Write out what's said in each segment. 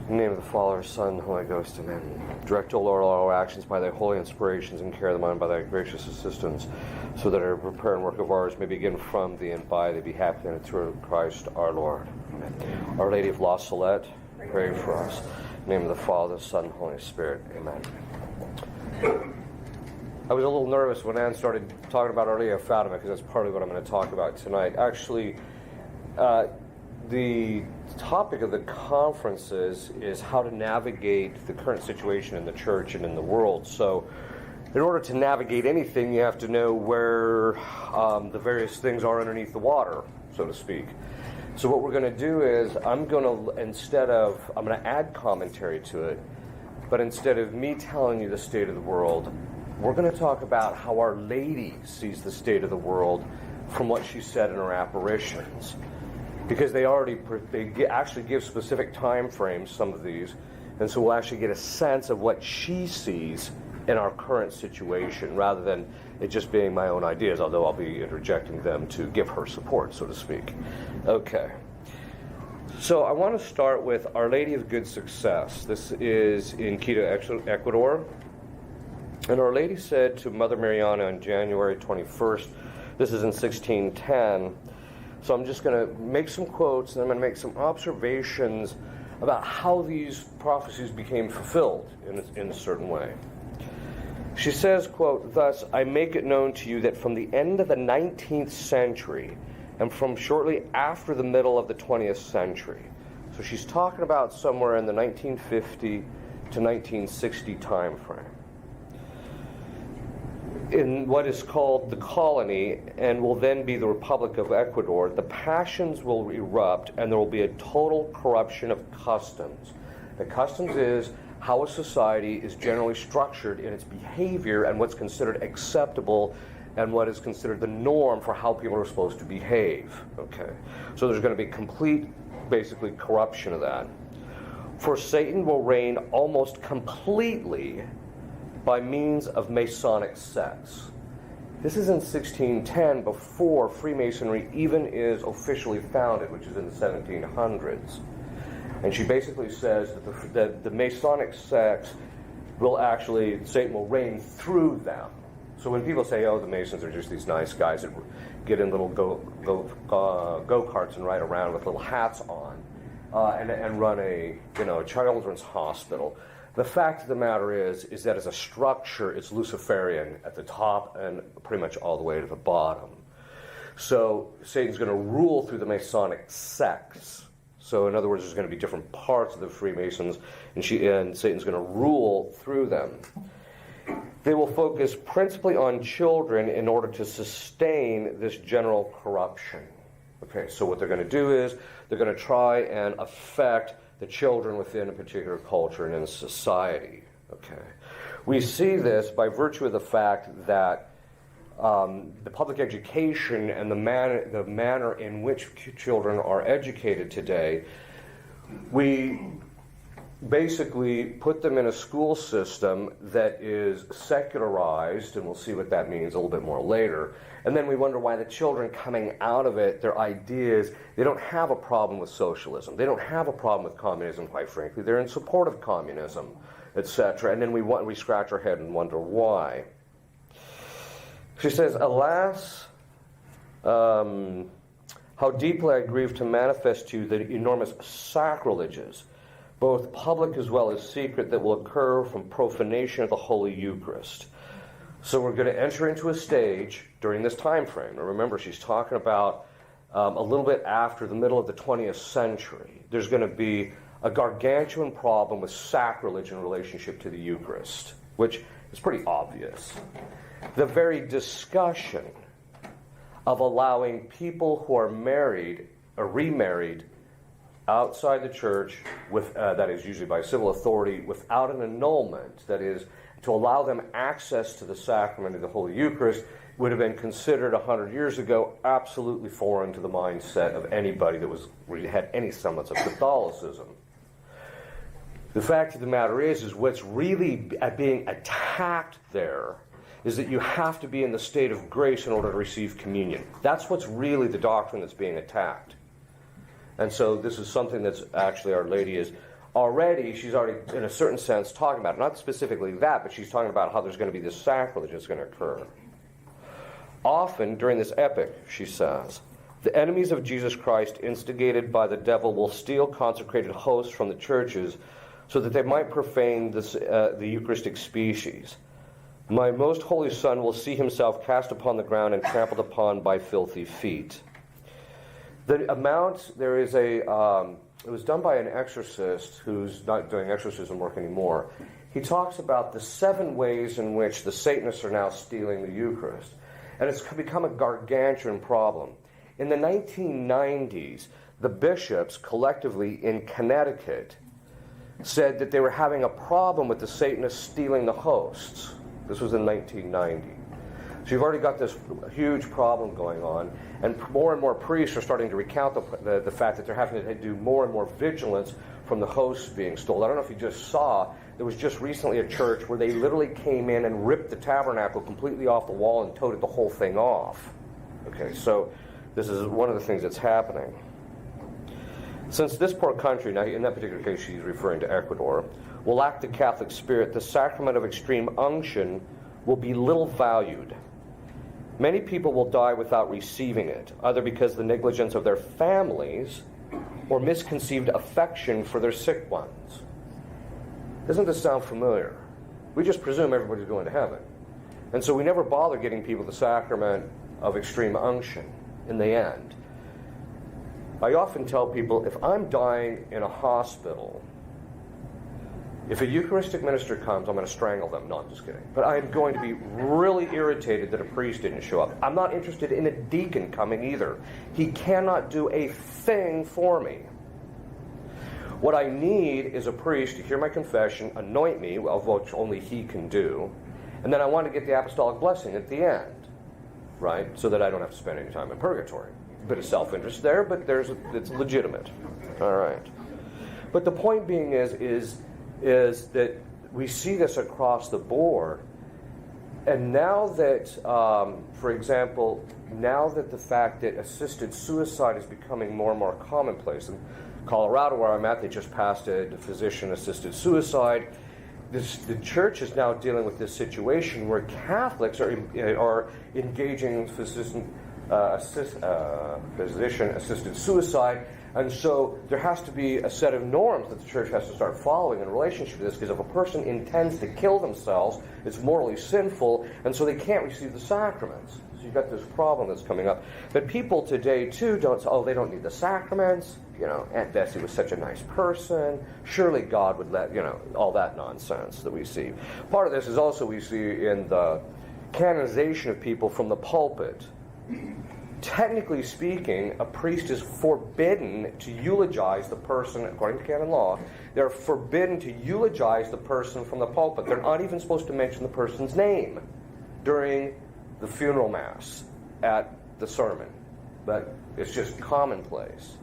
In the name of the Father, Son, and Holy Ghost, amen. Direct, O Lord, all our actions by thy holy inspirations, and carry them on by thy gracious assistance, so that our prayer and work of ours may begin from thee and by thee, be happy and through Christ our Lord. Amen. Our Lady of La Salette, pray for us. In the name of the Father, Son, and Holy Spirit, amen. I was a little nervous when Anne started talking about Our Lady of Fatima, because that's partly what I'm going to talk about tonight. Actually, the topic of the conferences is how to navigate the current situation in the church and in the world. So in order to navigate anything, you have to know where the various things are underneath the water, so to speak. So what we're going to do is I'm going to add commentary to it, but instead of me telling you the state of the world, we're going to talk about how Our Lady sees the state of the world from what she said in her apparitions. Because they actually give specific time frames, some of these, and so we'll actually get a sense of what she sees in our current situation, rather than it just being my own ideas, although I'll be interjecting them to give her support, so to speak. Okay. So I want to start with Our Lady of Good Success. This is in Quito, Ecuador. And Our Lady said to Mother Mariana on January 21st, this is in 1610, so I'm just going to make some quotes, and I'm going to make some observations about how these prophecies became fulfilled in a certain way. She says, quote, "Thus I make it known to you that from the end of the 19th century and from shortly after the middle of the 20th century," so she's talking about somewhere in the 1950 to 1960 time frame, in what is called the colony and will then be the Republic of Ecuador, the passions will erupt and there will be a total corruption of customs. The customs is how a society is generally structured in its behavior and what's considered acceptable and what is considered the norm for how people are supposed to behave. Okay, so there's going to be complete, basically, corruption of that. For Satan will reign almost completely by means of Masonic sects. This is in 1610, before Freemasonry even is officially founded, which is in the 1700s. And she basically says that the Masonic sects will actually, Satan will reign through them. So when people say, oh, the Masons are just these nice guys that get in little go-karts and ride around with little hats on and run a children's hospital, the fact of the matter is that as a structure, it's Luciferian at the top and pretty much all the way to the bottom. So Satan's going to rule through the Masonic sects. So in other words, there's going to be different parts of the Freemasons, and Satan's going to rule through them. They will focus principally on children in order to sustain this general corruption. Okay, so what they're going to do is they're going to try and affect the children within a particular culture and in a society. Okay, we see this by virtue of the fact that the public education and the manner in which children are educated today, we basically put them in a school system that is secularized, and we'll see what that means a little bit more later. And then we wonder why the children coming out of it, their ideas, they don't have a problem with socialism. They don't have a problem with communism, quite frankly. They're in support of communism, etc. And then we scratch our head and wonder why. She says, "Alas, how deeply I grieve to manifest to you the enormous sacrileges, both public as well as secret, that will occur from profanation of the Holy Eucharist." So we're going to enter into a stage during this time frame. Now remember, she's talking about a little bit after the middle of the 20th century. There's going to be a gargantuan problem with sacrilege in relationship to the Eucharist, which is pretty obvious. The very discussion of allowing people who are married or remarried outside the church, that is usually by civil authority, without an annulment, that is, to allow them access to the sacrament of the Holy Eucharist, would have been considered 100 years ago absolutely foreign to the mindset of anybody that had any semblance of Catholicism. The fact of the matter is what's really being attacked there is that you have to be in the state of grace in order to receive communion. That's what's really the doctrine that's being attacked. And so this is something that's actually Our Lady is already, she's already, in a certain sense, talking about it. Not specifically that, but she's talking about how there's going to be this sacrilege that's going to occur. Often, during this epoch, she says, the enemies of Jesus Christ, instigated by the devil, will steal consecrated hosts from the churches so that they might profane the Eucharistic species. My most holy Son will see himself cast upon the ground and trampled upon by filthy feet. The amount, there is a, it was done by an exorcist who's not doing exorcism work anymore. He talks about the 7 ways in which the Satanists are now stealing the Eucharist. And it's become a gargantuan problem. In the 1990s, the bishops collectively in Connecticut said that they were having a problem with the Satanists stealing the hosts. This was in 1990. So you've already got this huge problem going on, and more priests are starting to recount the fact that they're having to do more and more vigilance from the hosts being stolen. I don't know if you just saw, there was just recently a church where they literally came in and ripped the tabernacle completely off the wall and toted the whole thing off. Okay, so this is one of the things that's happening. Since this poor country, now in that particular case she's referring to Ecuador, will lack the Catholic spirit, the sacrament of extreme unction will be little valued. Many people will die without receiving it, either because of the negligence of their families or misconceived affection for their sick ones. Doesn't this sound familiar? We just presume everybody's going to heaven. And so we never bother getting people the sacrament of extreme unction in the end. I often tell people, if I'm dying in a hospital, if a Eucharistic minister comes, I'm going to strangle them. No, I'm just kidding. But I'm going to be really irritated that a priest didn't show up. I'm not interested in a deacon coming either. He cannot do a thing for me. What I need is a priest to hear my confession, anoint me, of which only he can do, and then I want to get the apostolic blessing at the end, right? So that I don't have to spend any time in purgatory. A bit of self-interest there, but it's legitimate. All right. But the point being is that we see this across the board. And now that, for example, now that the fact that assisted suicide is becoming more and more commonplace, in Colorado where I'm at, they just passed a physician-assisted suicide. The church is now dealing with this situation where Catholics are engaging in physician-assisted suicide. And so there has to be a set of norms that the church has to start following in relationship to this, because if a person intends to kill themselves, it's morally sinful, and so they can't receive the sacraments. So you've got this problem that's coming up. But people today, too, they don't need the sacraments. You know, Aunt Bessie was such a nice person. Surely God would let, all that nonsense that we see. Part of this is also we see in the canonization of people from the pulpit. Technically speaking, a priest is forbidden to eulogize the person, according to canon law. They're forbidden to eulogize the person from the pulpit. They're not even supposed to mention the person's name during the funeral mass at the sermon. But it's just commonplace.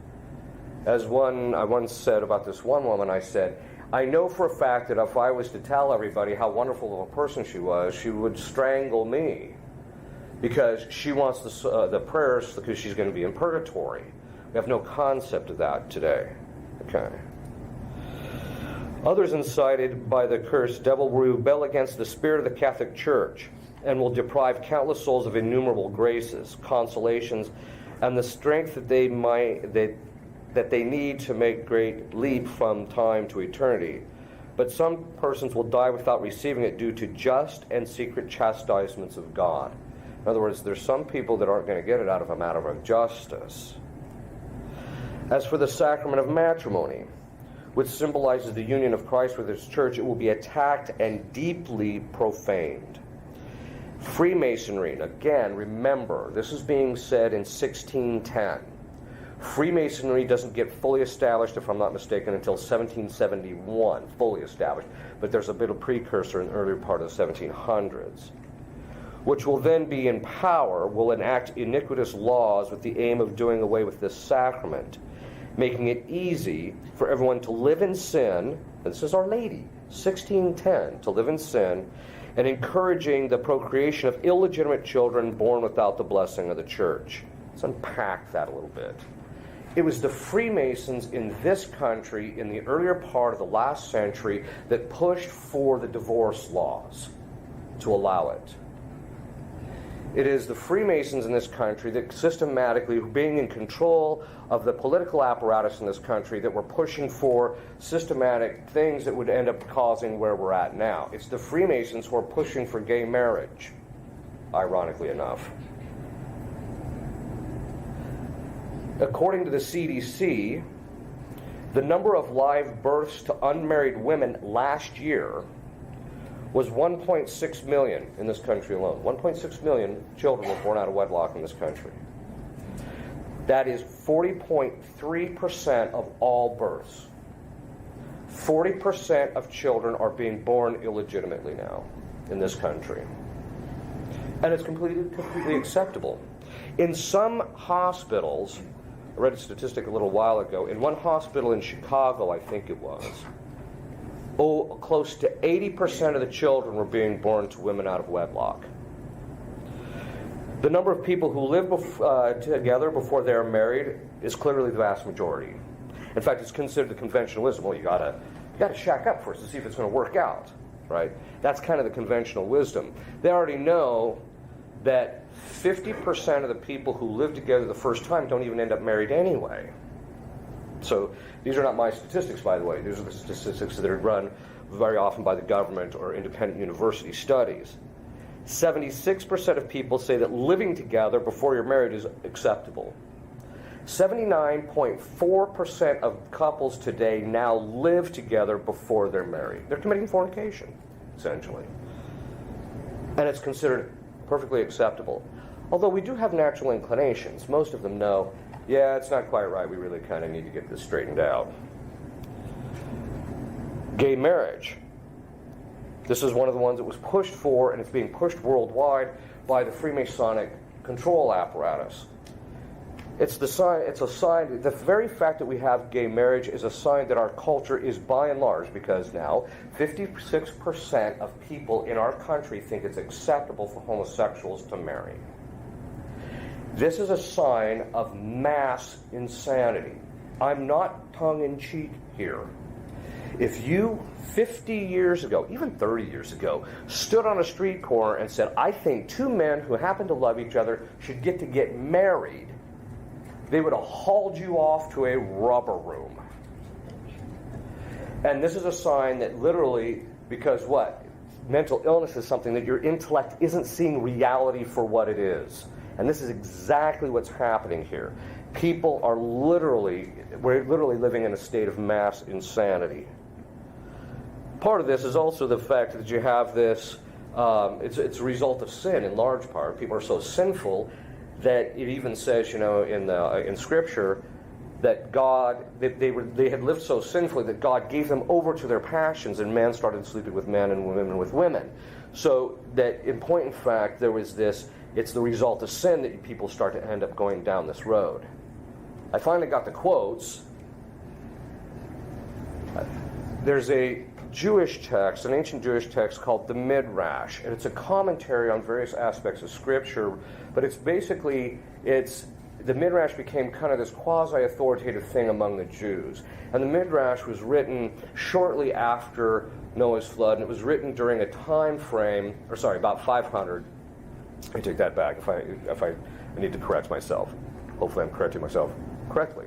As I once said about this one woman, I said, I know for a fact that if I was to tell everybody how wonderful of a person she was, she would strangle me. Because she wants the prayers because she's going to be in purgatory. We have no concept of that today. Okay. Others incited by the cursed devil will rebel against the spirit of the Catholic Church and will deprive countless souls of innumerable graces, consolations, and the strength that they need to make great leap from time to eternity. But some persons will die without receiving it due to just and secret chastisements of God. In other words, there's some people that aren't going to get it out of a matter of justice. As for the sacrament of matrimony, which symbolizes the union of Christ with his church, it will be attacked and deeply profaned. Freemasonry, again, remember, this is being said in 1610. Freemasonry doesn't get fully established, if I'm not mistaken, until 1771, fully established. But there's a bit of precursor in the earlier part of the 1700s. Which will then be in power, will enact iniquitous laws with the aim of doing away with this sacrament, making it easy for everyone to live in sin, and this is Our Lady, 1610, to live in sin, and encouraging the procreation of illegitimate children born without the blessing of the church. Let's unpack that a little bit. It was the Freemasons in this country in the earlier part of the last century that pushed for the divorce laws to allow it. It is the Freemasons in this country that systematically, being in control of the political apparatus in this country, that were pushing for systematic things that would end up causing where we're at now. It's the Freemasons who are pushing for gay marriage, ironically enough. According to the CDC, the number of live births to unmarried women last year was 1.6 million in this country alone. 1.6 million children were born out of wedlock in this country. That is 40.3% of all births. 40% of children are being born illegitimately now in this country. And it's completely acceptable. In some hospitals, I read a statistic a little while ago, in one hospital in Chicago, I think it was, close to 80% of the children were being born to women out of wedlock. The number of people who live together before they're married is clearly the vast majority. In fact, it's considered the conventional wisdom. Well, you gotta shack up first to see if it's going to work out, right? That's kind of the conventional wisdom. They already know that 50% of the people who live together the first time don't even end up married anyway. So these are not my statistics, by the way. These are the statistics that are run very often by the government or independent university studies. 76% of people say that living together before you're married is acceptable. 79.4% of couples today now live together before they're married. They're committing fornication, essentially. And it's considered perfectly acceptable. Although we do have natural inclinations. Most of them know, yeah, it's not quite right. We really kind of need to get this straightened out. Gay marriage. This is one of the ones that was pushed for, and it's being pushed worldwide by the Freemasonic control apparatus. It's a sign, the very fact that we have gay marriage is a sign that our culture is by and large, because now 56% of people in our country think it's acceptable for homosexuals to marry. This is a sign of mass insanity. I'm not tongue-in-cheek here. If you, 50 years ago, even 30 years ago, stood on a street corner and said, I think two men who happen to love each other should get married, they would have hauled you off to a rubber room. And this is a sign that literally, because what? Mental illness is something that your intellect isn't seeing reality for what it is. And this is exactly what's happening here. People are we're literally living in a state of mass insanity. Part of this is also the fact that you have this, it's a result of sin in large part. People are so sinful that it even says, in Scripture, that God, they had lived so sinfully that God gave them over to their passions, and man started sleeping with men and women with women. So that in point in fact, there was this, it's the result of sin that people start to end up going down this road. I finally got the quotes. There's a Jewish text, an ancient Jewish text called the Midrash, and it's a commentary on various aspects of Scripture, but it's basically, the Midrash became kind of this quasi-authoritative thing among the Jews. And the Midrash was written shortly after Noah's flood, and it was written during a time frame, about 500. I take that back if I need to correct myself. Hopefully I'm correcting myself correctly.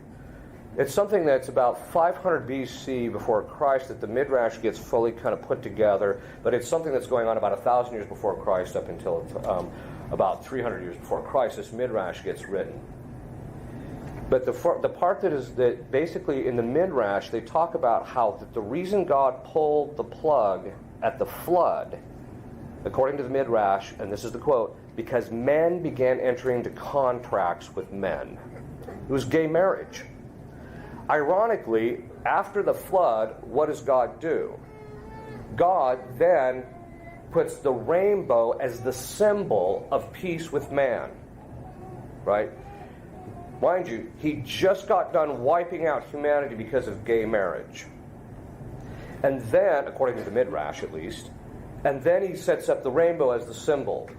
It's something that's about 500 BC before Christ that the Midrash gets fully kind of put together, but it's something that's going on about 1,000 years before Christ up until about 300 years before Christ. This Midrash gets written. But the part that basically in the Midrash, they talk about how the reason God pulled the plug at the flood, according to the Midrash, and this is the quote, because men began entering into contracts with men. It was gay marriage. Ironically, after the flood, what does God do? God then puts the rainbow as the symbol of peace with man. Right? Mind you, he just got done wiping out humanity because of gay marriage. And then, according to the Midrash at least, and then he sets up the rainbow as the symbol.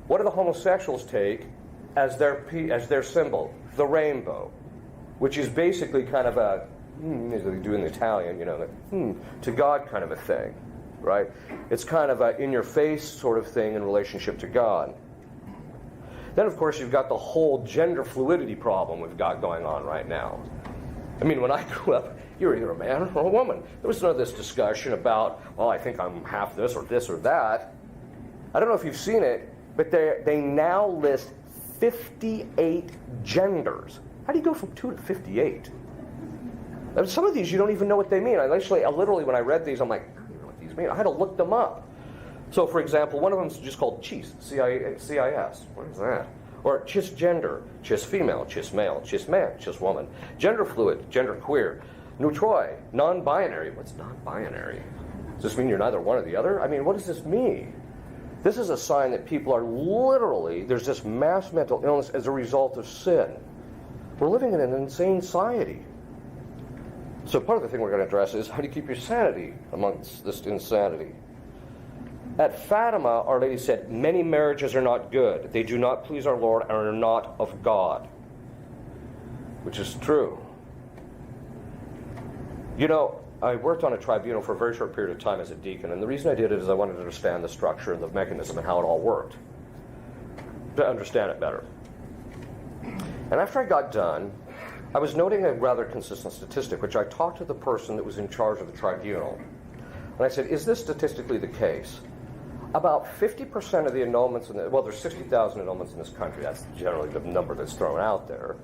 What do the homosexuals take as their symbol? The rainbow. which is basically kind of a, as they do in Italian, to God kind of a thing, right? It's kind of a in-your-face sort of thing in relationship to God. Then, of course, you've got the whole gender fluidity problem we've got going on right now. I mean, when I grew up, you were either a man or a woman. There was none of this discussion about, well, I think I'm half this or that. I don't know if you've seen it, but they now list 58 genders. How do you go from 2 to 58? And some of these you don't even know what they mean. I literally, when I read these, I'm like, I don't even know what these mean. I had to look them up. So, for example, one of them is just called CIS, C-I-S. What is that? Or cisgender, cis female, cis male, cis man, cis woman. Gender fluid, gender queer. Neutroi, non-binary. What's non-binary? Does this mean you're neither one or the other? I mean, what does this mean? This is a sign that people are literally, there's this mass mental illness as a result of sin. We're living in an insane society. So part of the thing we're going to address is how do you keep your sanity amongst this insanity? At Fatima, Our Lady said, many marriages are not good. They do not please our Lord and are not of God. Which is true. I worked on a tribunal for a very short period of time as a deacon, and the reason I did it is I wanted to understand the structure and the mechanism and how it all worked. To understand it better. And after I got done, I was noting a rather consistent statistic, which I talked to the person that was in charge of the tribunal. And I said, is this statistically the case? About 50% of the annulments, there's 60,000 annulments in this country. That's generally the number that's thrown out there.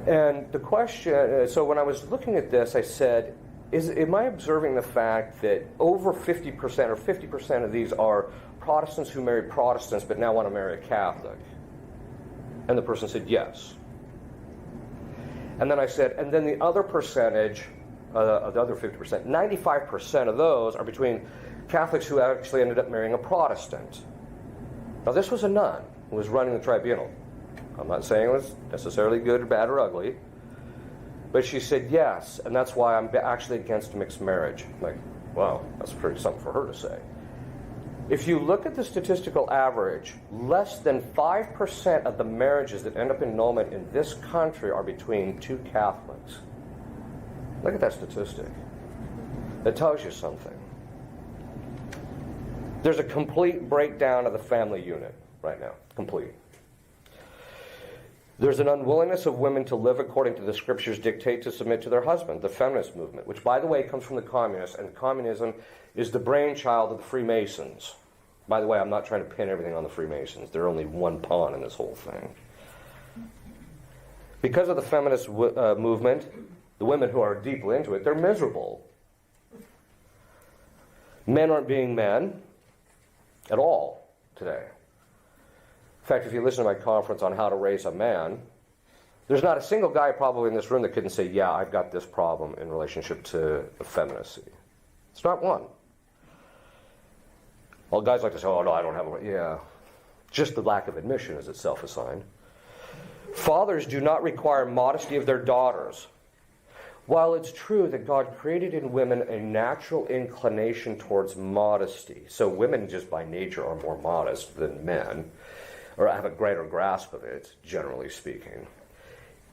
And the question, so when I was looking at this, I said, am I observing the fact that over 50% or 50% of these are Protestants who marry Protestants but now want to marry a Catholic? And the person said, yes. And then I said, and then the other percentage, the other 50%, 95% of those are between Catholics who actually ended up marrying a Protestant. Now this was a nun who was running the tribunal. I'm not saying it was necessarily good or bad or ugly, but she said yes, and that's why I'm actually against mixed marriage. I'm like, wow, that's pretty something for her to say. If you look at the statistical average, less than 5% of the marriages that end up in annulment in this country are between two Catholics. Look at that statistic. That tells you something. There's a complete breakdown of the family unit right now. Complete. There's an unwillingness of women to live according to the scriptures dictate to submit to their husband, the feminist movement, which, by the way, comes from the communists, and communism is the brainchild of the Freemasons. By the way, I'm not trying to pin everything on the Freemasons. They're only one pawn in this whole thing. Because of the feminist movement, the women who are deeply into it, they're miserable. Men aren't being men at all today. In fact, if you listen to my conference on how to raise a man, there's not a single guy probably in this room that couldn't say, yeah, I've got this problem in relationship to effeminacy. It's not one. All guys like to say, oh, no, I don't have a... Yeah. Just the lack of admission is itself a sign. Fathers do not require modesty of their daughters. While it's true that God created in women a natural inclination towards modesty, so women just by nature are more modest than men, or have a greater grasp of it, generally speaking,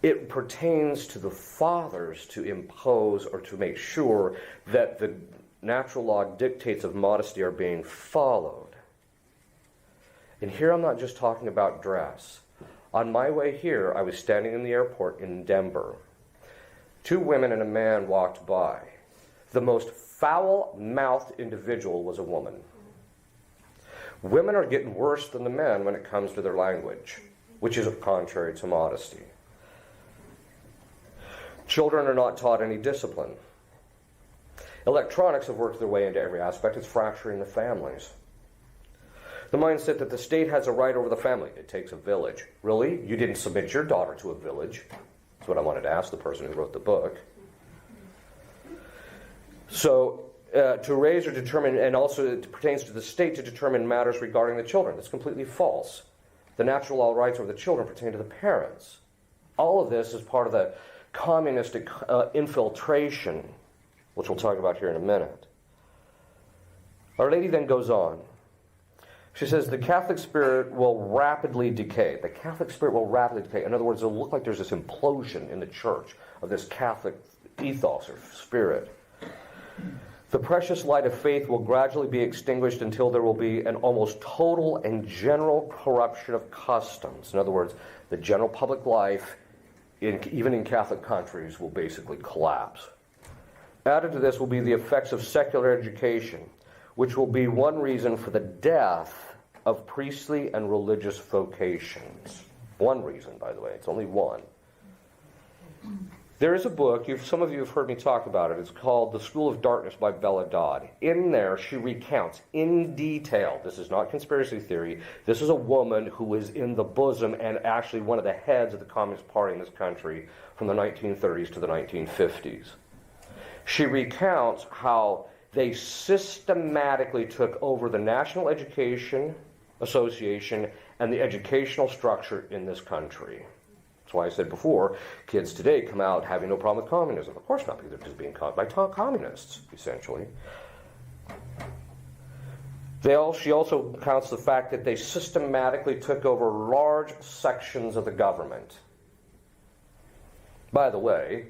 it pertains to the fathers to impose or to make sure that the natural law dictates of modesty are being followed. And here I'm not just talking about dress. On my way here, I was standing in the airport in Denver. 2 women and a man walked by. The most foul-mouthed individual was a woman. Women are getting worse than the men when it comes to their language, which is contrary to modesty. Children are not taught any discipline. Electronics have worked their way into every aspect. It's fracturing the families. The mindset that the state has a right over the family. It takes a village. Really? You didn't submit your daughter to a village? That's what I wanted to ask the person who wrote the book. So, to raise or determine, and also it pertains to the state to determine matters regarding the children. That's completely false. The natural law rights over the children pertain to the parents. All of this is part of the communistic infiltration, which we'll talk about here in a minute. Our Lady then goes on. She says the Catholic spirit will rapidly decay. The Catholic spirit will rapidly decay. In other words, it'll look like there's this implosion in the church of this Catholic ethos or spirit. The precious light of faith will gradually be extinguished until there will be an almost total and general corruption of customs. In other words, the general public life, even in Catholic countries, will basically collapse. Added to this will be the effects of secular education, which will be one reason for the death of priestly and religious vocations. One reason, by the way. It's only one. There is a book, some of you have heard me talk about it. It's called The School of Darkness by Bella Dodd. In there, she recounts in detail, this is not conspiracy theory, this is a woman who was in the bosom and actually one of the heads of the Communist Party in this country from the 1930s to the 1950s. She recounts how they systematically took over the National Education Association and the educational structure in this country. That's why I said before, kids today come out having no problem with communism. Of course not, because they're just being taught by communists, essentially. She also counts the fact that they systematically took over large sections of the government. By the way,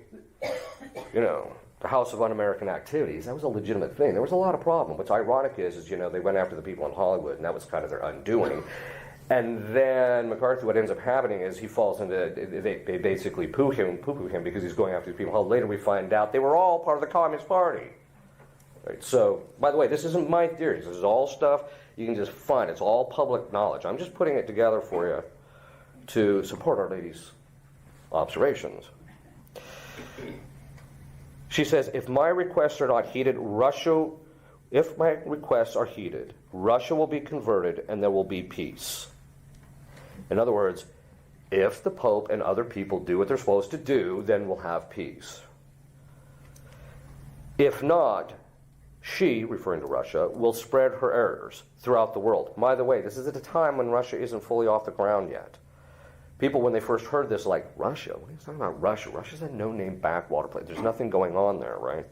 the House of Un-American Activities, that was a legitimate thing. There was a lot of problem. What's ironic is they went after the people in Hollywood, and that was kind of their undoing. And then McCarthy, what ends up happening is he falls into, they basically poo-poo him because he's going after these people. Later we find out they were all part of the Communist Party. Right? So, by the way, this isn't my theories. This is all stuff you can just find. It's all public knowledge. I'm just putting it together for you to support Our Lady's observations. She says, if my requests are not heeded, Russia will be converted and there will be peace. In other words, if the Pope and other people do what they're supposed to do, then we'll have peace. If not, she, referring to Russia, will spread her errors throughout the world. By the way, this is at a time when Russia isn't fully off the ground yet. People, when they first heard this, like, Russia? What are you talking about, Russia? Russia's a no-name backwater place. There's nothing going on there, right?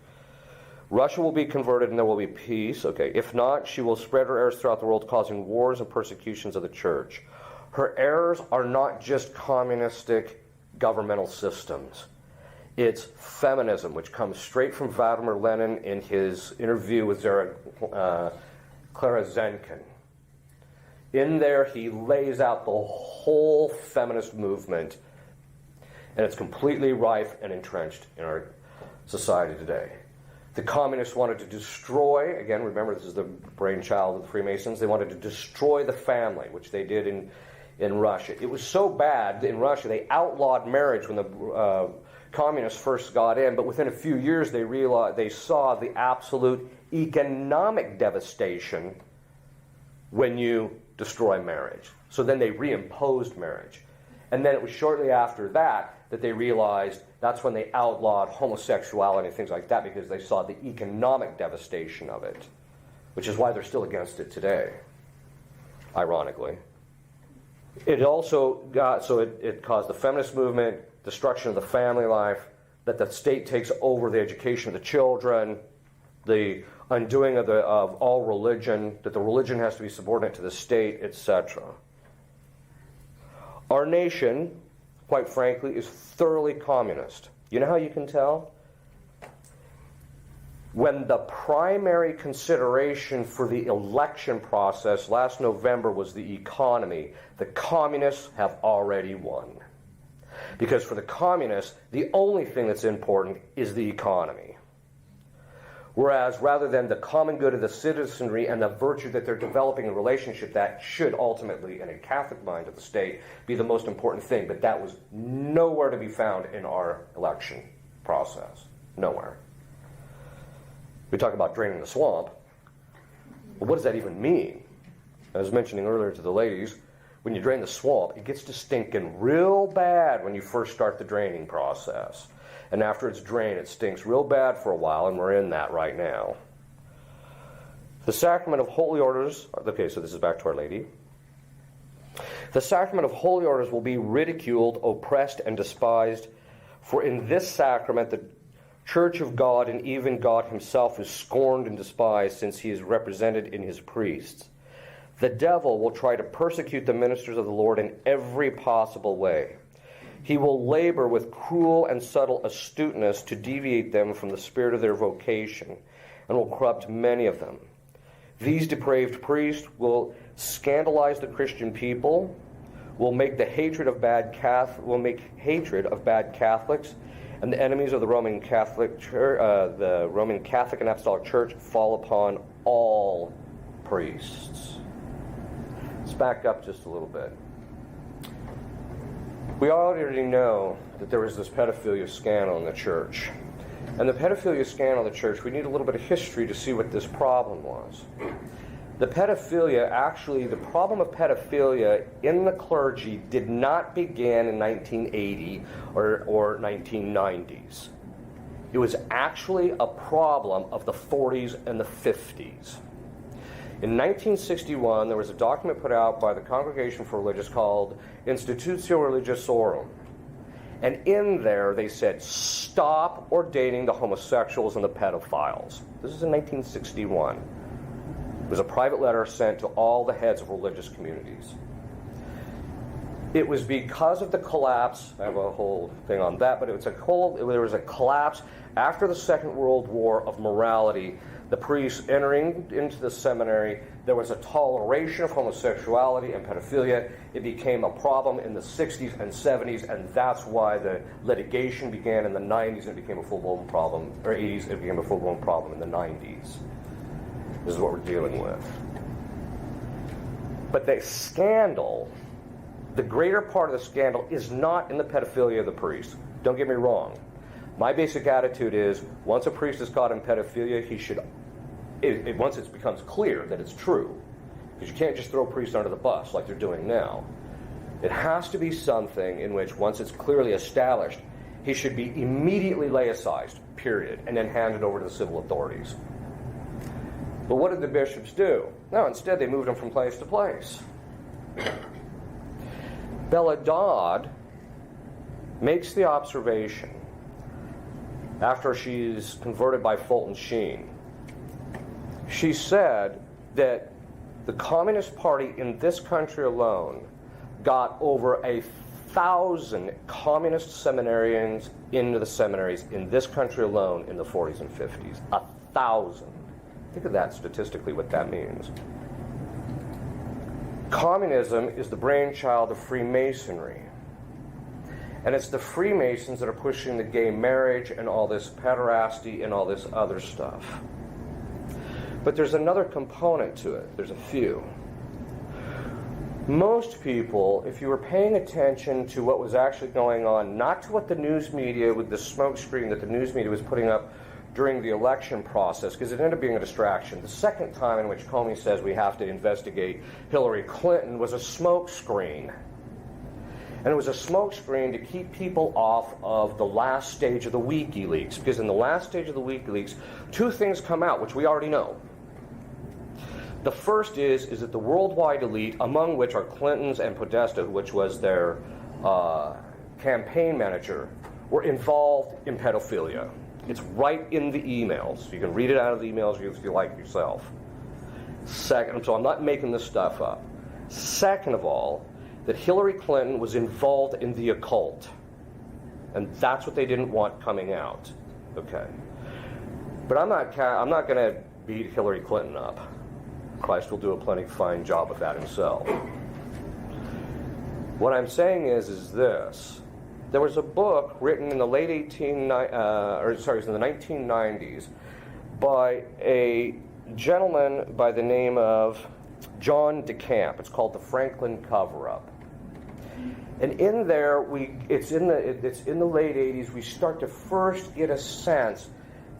Russia will be converted and there will be peace. Okay. If not, she will spread her errors throughout the world, causing wars and persecutions of the church. Her errors are not just communistic governmental systems. It's feminism, which comes straight from Vladimir Lenin in his interview with Clara Zenkin. In there, he lays out the whole feminist movement, and it's completely rife and entrenched in our society today. The communists wanted to destroy, again, remember this is the brainchild of the Freemasons, they wanted to destroy the family, which they did in Russia. It was so bad in Russia, they outlawed marriage when the communists first got in, but within a few years they saw the absolute economic devastation when you destroy marriage. So then they reimposed marriage. And then it was shortly after that they realized that's when they outlawed homosexuality and things like that, because they saw the economic devastation of it, which is why they're still against it today, ironically. It also it caused the feminist movement, destruction of the family life, that the state takes over the education of the children, the undoing of all religion, that the religion has to be subordinate to the state, etc. Our nation, quite frankly, is thoroughly communist. You know how you can tell? When the primary consideration for the election process last November was the economy, the communists have already won. Because for the communists, the only thing that's important is the economy. Whereas rather than the common good of the citizenry and the virtue that they're developing in a relationship, that should ultimately, in a Catholic mind of the state, be the most important thing. But that was nowhere to be found in our election process. Nowhere. We talk about draining the swamp. But what does that even mean? I was mentioning earlier to the ladies, when you drain the swamp, it gets to stinking real bad when you first start the draining process. And after it's drained, it stinks real bad for a while, and we're in that right now. The sacrament of holy orders, okay, so this is back to Our Lady. The sacrament of holy orders will be ridiculed, oppressed, and despised, for in this sacrament the Church of God and even God himself is scorned and despised, since he is represented in his priests. The devil will try to persecute the ministers of the Lord in every possible way. He will labor with cruel and subtle astuteness to deviate them from the spirit of their vocation, and will corrupt many of them. These depraved priests will scandalize the Christian people, will make hatred of bad Catholics, and the enemies of the Roman Catholic Church, the Roman Catholic and Apostolic Church, fall upon all priests. Let's back up just a little bit. We already know that there was this pedophilia scandal in the church. And the pedophilia scandal in the church, we need a little bit of history to see what this problem was. The problem of pedophilia in the clergy did not begin in 1980 or 1990s. It was actually a problem of the 40s and the 50s. In 1961, there was a document put out by the Congregation for Religious called Institutio Religiosorum. And in there they said, stop ordaining the homosexuals and the pedophiles. This is in 1961. It was a private letter sent to all the heads of religious communities. It was because of the collapse, I have a whole thing on that, but there was a collapse after the Second World War of morality. The priests entering into the seminary, there was a toleration of homosexuality and pedophilia. It became a problem in the 60s and 70s, and that's why the litigation began in the 90s and it became a full-blown problem, or 80s, it became a full-blown problem in the 90s. This is what we're dealing with. But the scandal, the greater part of the scandal, is not in the pedophilia of the priest. Don't get me wrong. My basic attitude is, once a priest is caught in pedophilia, he should, once it becomes clear that it's true, because you can't just throw priests under the bus like they're doing now. It has to be something in which, once it's clearly established, he should be immediately laicized, period, and then handed over to the civil authorities. But what did the bishops do? No, instead they moved him from place to place. Belladad makes the observation, after she's converted by Fulton Sheen, she said that the Communist Party in this country alone got over 1,000 communist seminarians into the seminaries in this country alone in the 40s and 50s. 1,000. Think of that statistically, what that means. Communism is the brainchild of Freemasonry. And it's the Freemasons that are pushing the gay marriage and all this pederasty and all this other stuff. But there's another component to it. There's a few. Most people, if you were paying attention to what was actually going on, not to what the news media, with the smoke screen that the news media was putting up during the election process, because it ended up being a distraction. The second time in which Comey says we have to investigate Hillary Clinton was a smoke screen. And it was a smokescreen to keep people off of the last stage of the WikiLeaks. Because in the last stage of the WikiLeaks, two things come out, which we already know. The first is that the worldwide elite, among which are Clinton's and Podesta, which was their campaign manager, were involved in pedophilia. It's right in the emails. You can read it out of the emails if you like yourself. Second, so I'm not making this stuff up. Second of all, that Hillary Clinton was involved in the occult. And that's what they didn't want coming out. Okay. But I'm not going to beat Hillary Clinton up. Christ will do a plenty fine job of that himself. What I'm saying is this. There was a book written in the late 1990s by a gentleman by the name of John DeCamp. It's called The Franklin Cover-Up. And in there, it's in the late 80s, we start to first get a sense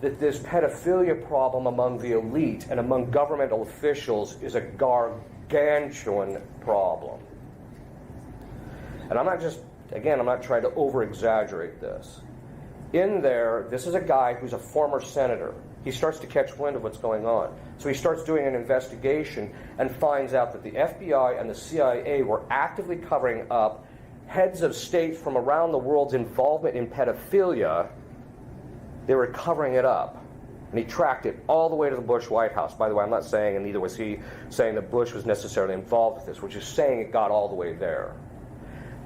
that this pedophilia problem among the elite and among governmental officials is a gargantuan problem. And I'm not trying to over-exaggerate this. In there, this is a guy who's a former senator. He starts to catch wind of what's going on. So he starts doing an investigation and finds out that the FBI and the CIA were actively covering up heads of state from around the world's involvement in pedophilia. They were covering it up. And he tracked it all the way to the Bush White House. By the way, I'm not saying, and neither was he, saying that Bush was necessarily involved with this, which is saying it got all the way there.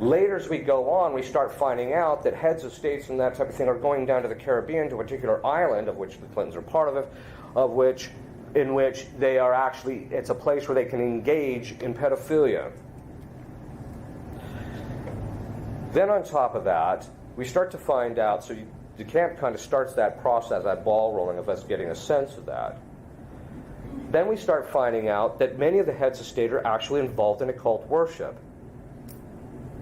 Later, as we go on, we start finding out that heads of states and that type of thing are going down to the Caribbean, to a particular island, of which the Clintons are part of it, in which they are actually, it's a place where they can engage in pedophilia. Then on top of that, we start to find out, so the camp kind of starts that process, that ball rolling of us getting a sense of that. Then we start finding out that many of the heads of state are actually involved in occult worship.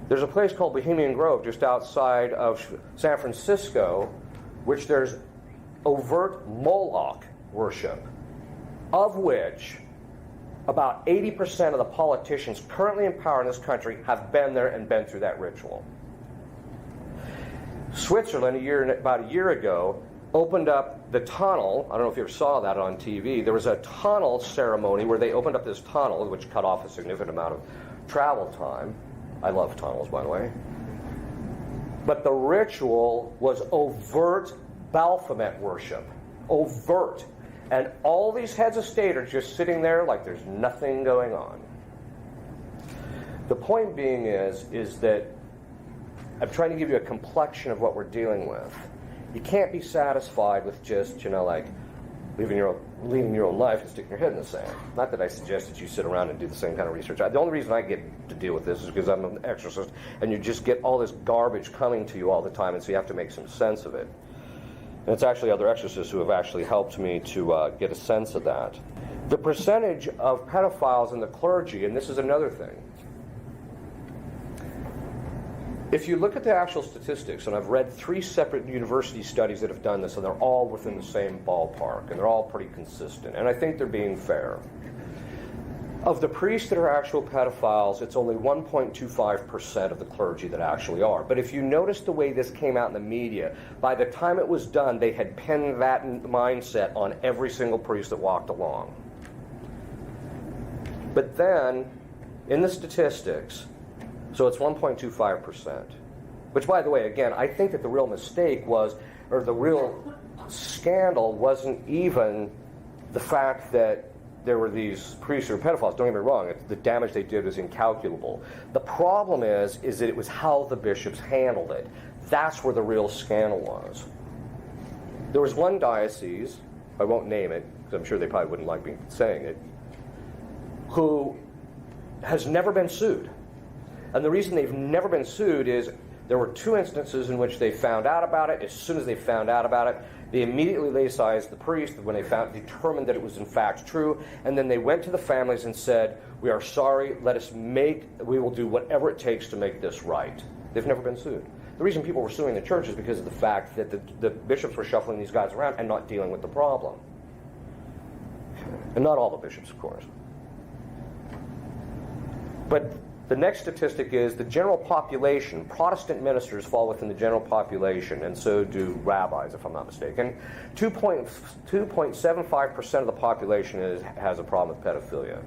There's a place called Bohemian Grove just outside of San Francisco, which there's overt Moloch worship, of which about 80% of the politicians currently in power in this country have been there and been through that ritual. Switzerland, about a year ago, opened up the tunnel. I don't know if you ever saw that on TV. There was a tunnel ceremony where they opened up this tunnel, which cut off a significant amount of travel time. I love tunnels, by the way. But the ritual was overt Baphomet worship. Overt. And all these heads of state are just sitting there like there's nothing going on. The point being is that I'm trying to give you a complexion of what we're dealing with. You can't be satisfied with just, like leading your own life and sticking your head in the sand. Not that I suggest that you sit around and do the same kind of research. The only reason I get to deal with this is because I'm an exorcist, and you just get all this garbage coming to you all the time, and so you have to make some sense of it. And it's actually other exorcists who have actually helped me to get a sense of that. The percentage of pedophiles in the clergy, and this is another thing. If you look at the actual statistics, and I've read 3 separate university studies that have done this, and they're all within the same ballpark, and they're all pretty consistent, and I think they're being fair. Of the priests that are actual pedophiles, it's only 1.25% of the clergy that actually are. But if you notice the way this came out in the media, by the time it was done, they had pinned that mindset on every single priest that walked along. But then, in the statistics, so it's 1.25%. Which, by the way, again, I think that the real mistake was, or the real scandal wasn't even the fact that there were these priests who were pedophiles. Don't get me wrong, the damage they did was incalculable. The problem is that it was how the bishops handled it. That's where the real scandal was. There was one diocese, I won't name it, because I'm sure they probably wouldn't like me saying it, who has never been sued. And the reason they've never been sued is there were 2 instances in which they found out about it. As soon as they found out about it, they immediately laicized the priest when they determined that it was in fact true, and then they went to the families and said, "We are sorry, we will do whatever it takes to make this right." They've never been sued. The reason people were suing the church is because of the fact that the bishops were shuffling these guys around and not dealing with the problem. And not all the bishops, of course. But the next statistic is the general population. Protestant ministers fall within the general population, and so do rabbis, if I'm not mistaken. 2.75% of the population has a problem with pedophilia.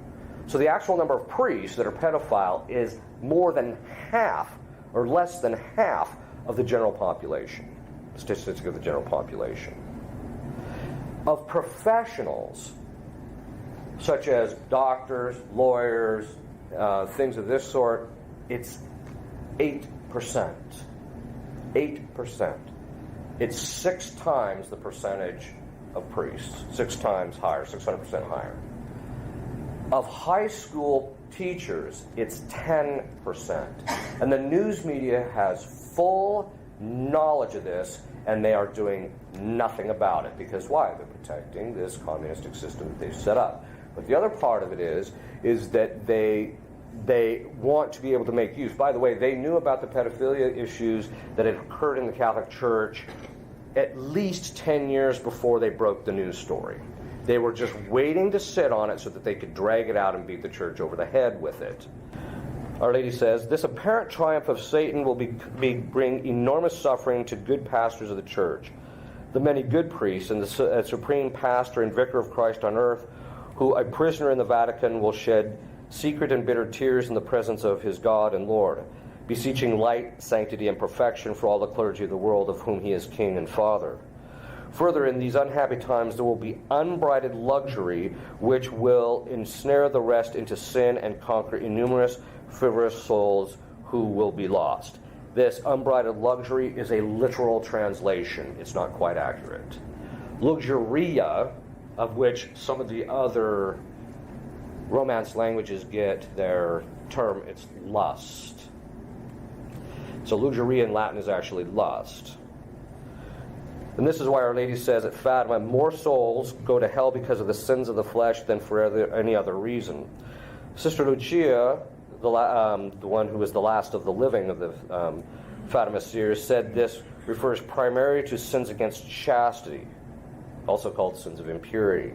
So the actual number of priests that are pedophile is more than half, or less than half, of the general population. Statistic of the general population. Of professionals, such as doctors, lawyers, things of this sort, it's 8%. 8%. It's 6 times the percentage of priests. 6 times higher, 600% higher. Of high school teachers, it's 10%. And the news media has full knowledge of this, and they are doing nothing about it. Because why? They're protecting this communistic system that they've set up. But the other part of it is that they want to be able to make use. By the way, they knew about the pedophilia issues that had occurred in the Catholic Church at least 10 years before they broke the news story. They were just waiting to sit on it so that they could drag it out and beat the church over the head with it. Our Lady says, this apparent triumph of Satan will bring enormous suffering to good pastors of the church, the many good priests and the supreme pastor and vicar of Christ on earth, who a prisoner in the Vatican will shed secret and bitter tears in the presence of his God and Lord, beseeching light, sanctity, and perfection for all the clergy of the world, of whom he is King and Father. Further, in these unhappy times there will be unbridled luxury, which will ensnare the rest into sin and conquer innumerous frivolous souls who will be lost. This unbridled luxury is a literal translation. It's not quite accurate. Luxuria, of which some of the other Romance languages get their term, it's lust. So luxuria in Latin is actually lust. And this is why Our Lady says at Fatima, more souls go to hell because of the sins of the flesh than for any other reason. Sister Lucia, the one who was the last of the living of the Fatima seers, said this refers primarily to sins against chastity, also called sins of impurity.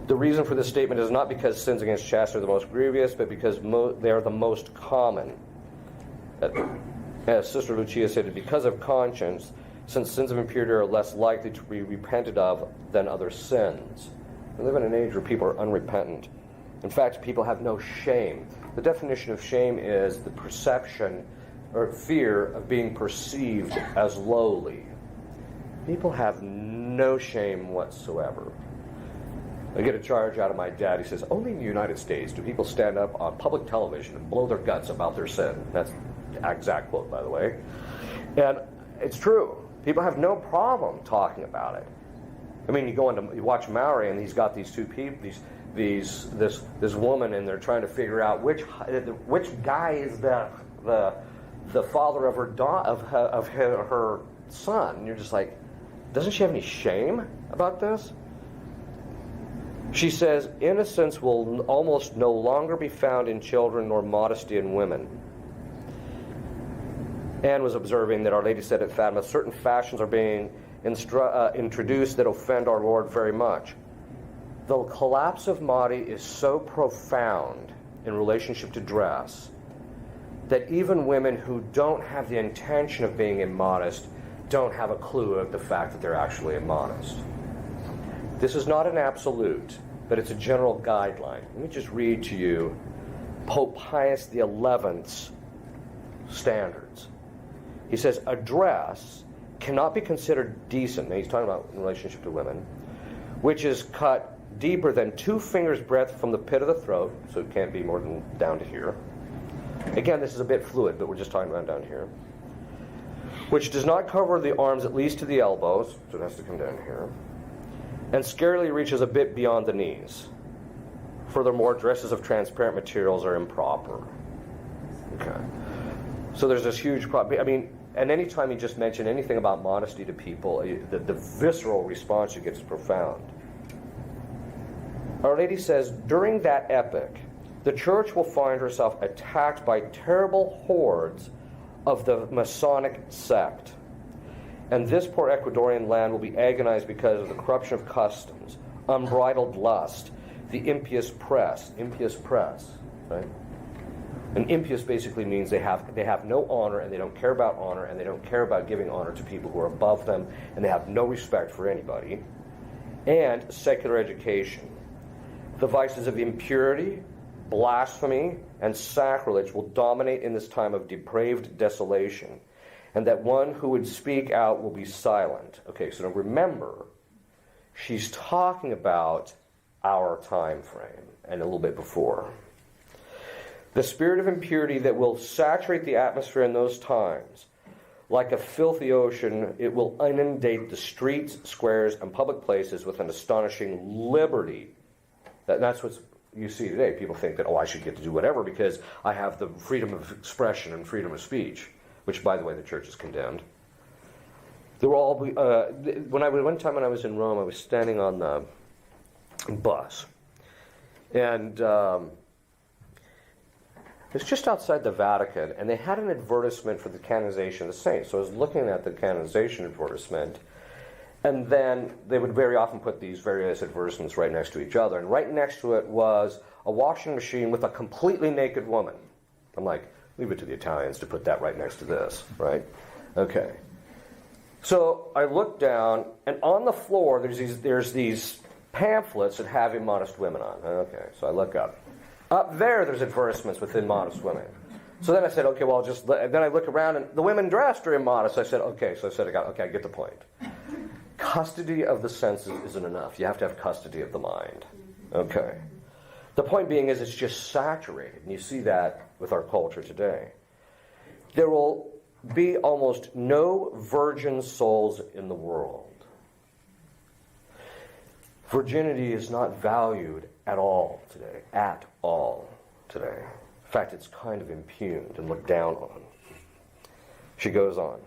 The reason for this statement is not because sins against chastity are the most grievous, but because they are the most common. As Sister Lucia said, because of conscience, since sins of impurity are less likely to be repented of than other sins. We live in an age where people are unrepentant. In fact, people have no shame. The definition of shame is the perception or fear of being perceived as lowly. People have no shame whatsoever. I get a charge out of my dad. He says, only in the United States do people stand up on public television and blow their guts about their sin. That's the exact quote, by the way. And it's true. People have no problem talking about it. I mean, you watch Maori, and he's got these two people, this woman, and they're trying to figure out which guy is the father of her son. And you're just like, doesn't she have any shame about this? She says, innocence will almost no longer be found in children, nor modesty in women. Anne was observing that Our Lady said at Fatima, certain fashions are being introduced that offend our Lord very much. The collapse of modesty is so profound in relationship to dress that even women who don't have the intention of being immodest don't have a clue of the fact that they're actually immodest. This is not an absolute, but it's a general guideline. Let me just read to you Pope Pius XI's standards. He says, a dress cannot be considered decent, and he's talking about in relationship to women, which is cut deeper than 2 fingers' breadth from the pit of the throat, so it can't be more than down to here. Again, this is a bit fluid, but we're just talking about down here. Which does not cover the arms at least to the elbows, so it has to come down here, and scarcely reaches a bit beyond the knees. Furthermore, dresses of transparent materials are improper. Okay. So there's this huge problem. I mean, and any time you just mention anything about modesty to people, the visceral response you get is profound. Our Lady says, during that epoch, the Church will find herself attacked by terrible hordes of the Masonic sect. And this poor Ecuadorian land will be agonized because of the corruption of customs, unbridled lust, the impious press, right? And impious basically means they have no honor, and they don't care about honor, and they don't care about giving honor to people who are above them, and they have no respect for anybody. And secular education. The vices of impurity, blasphemy, and sacrilege will dominate in this time of depraved desolation, and that one who would speak out will be silent. Okay, so now remember, she's talking about our time frame and a little bit before. The spirit of impurity that will saturate the atmosphere in those times, like a filthy ocean, it will inundate the streets, squares, and public places with an astonishing liberty. That's what you see today. People think that, I should get to do whatever because I have the freedom of expression and freedom of speech, which, by the way, the Church has condemned. There were all one time when I was in Rome, I was standing on the bus, and it's just outside the Vatican, and they had an advertisement for the canonization of the saints. So I was looking at the canonization advertisement, and then they would very often put these various advertisements right next to each other, and right next to it was a washing machine with a completely naked woman. I'm like, leave it to the Italians to put that right next to this, right? Okay. So I look down, and on the floor there's these pamphlets that have immodest women on. Okay, so I look up. Up there's advertisements with immodest women. So then I said, okay, well, then I look around, and the women dressed are immodest. I said, okay, I get the point. custody of the senses isn't enough. You have to have custody of the mind. Okay. The point being is it's just saturated, and you see that with our culture today. There will be almost no virgin souls in the world. Virginity is not valued at all today. At all today. In fact, it's kind of impugned and looked down on. She goes on.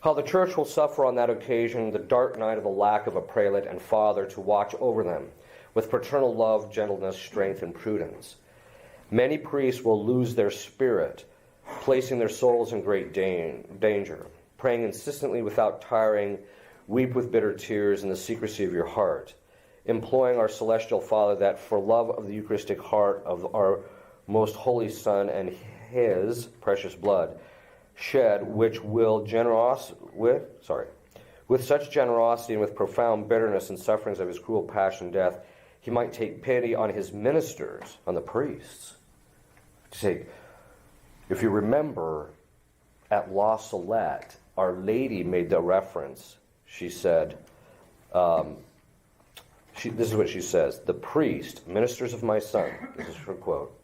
How the church will suffer on that occasion the dark night of the lack of a prelate and father to watch over them with paternal love, gentleness, strength, and prudence. Many priests will lose their spirit, placing their souls in great danger, praying insistently without tiring, weep with bitter tears in the secrecy of your heart, imploring our celestial Father that for love of the Eucharistic heart of our most holy Son and his precious blood shed, which will with such generosity and with profound bitterness and sufferings of his cruel passion and death, he might take pity on his ministers, on the priests. If you remember, at La Salette, Our Lady made the reference. She said, this is what she says, the priest, ministers of my Son, this is her quote,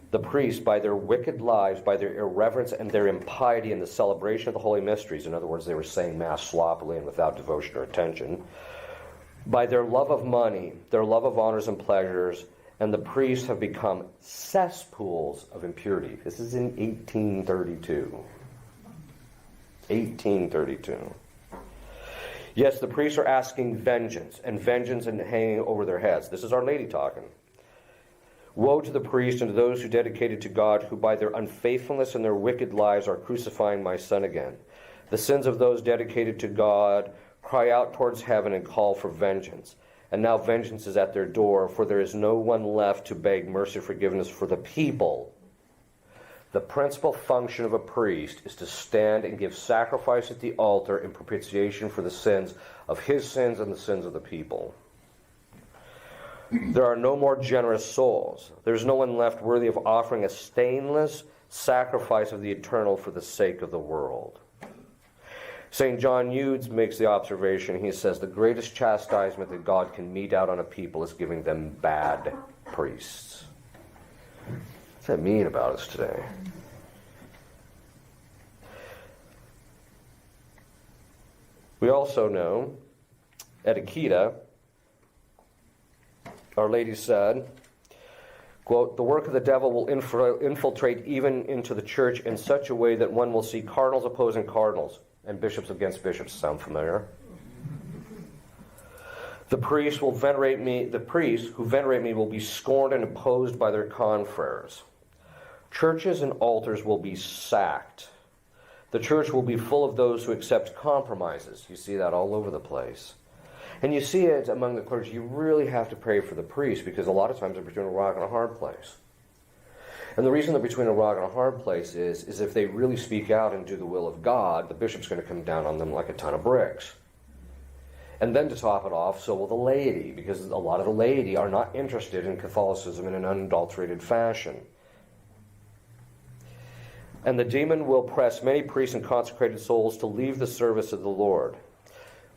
the priests, by their wicked lives, by their irreverence and their impiety in the celebration of the holy mysteries, in other words, they were saying Mass sloppily and without devotion or attention, by their love of money, their love of honors and pleasures, and the priests have become cesspools of impurity. This is in 1832. 1832. Yes, the priests are asking vengeance, and hanging over their heads. This is Our Lady talking. Woe to the priest and to those who dedicated to God, who by their unfaithfulness and their wicked lives are crucifying my Son again. The sins of those dedicated to God cry out towards heaven and call for vengeance. And now vengeance is at their door, for there is no one left to beg mercy and forgiveness for the people. The principal function of a priest is to stand and give sacrifice at the altar in propitiation for the sins of his sins and the sins of the people. There are no more generous souls. There is no one left worthy of offering a stainless sacrifice of the eternal for the sake of the world. St. John Eudes makes the observation. He says, the greatest chastisement that God can mete out on a people is giving them bad priests. What's that mean about us today? We also know, at Akita, Our Lady said, quote, the work of the devil will infiltrate even into the church in such a way that one will see cardinals opposing cardinals and bishops against bishops. Sound familiar? The priests who venerate me will be scorned and opposed by their confreres. Churches and altars will be sacked. The church will be full of those who accept compromises. You see that all over the place. And you see it among the clergy. You really have to pray for the priests, because a lot of times they're between a rock and a hard place. And the reason they're between a rock and a hard place is if they really speak out and do the will of God, the bishop's going to come down on them like a ton of bricks. And then to top it off, so will the laity, because a lot of the laity are not interested in Catholicism in an unadulterated fashion. And the demon will press many priests and consecrated souls to leave the service of the Lord.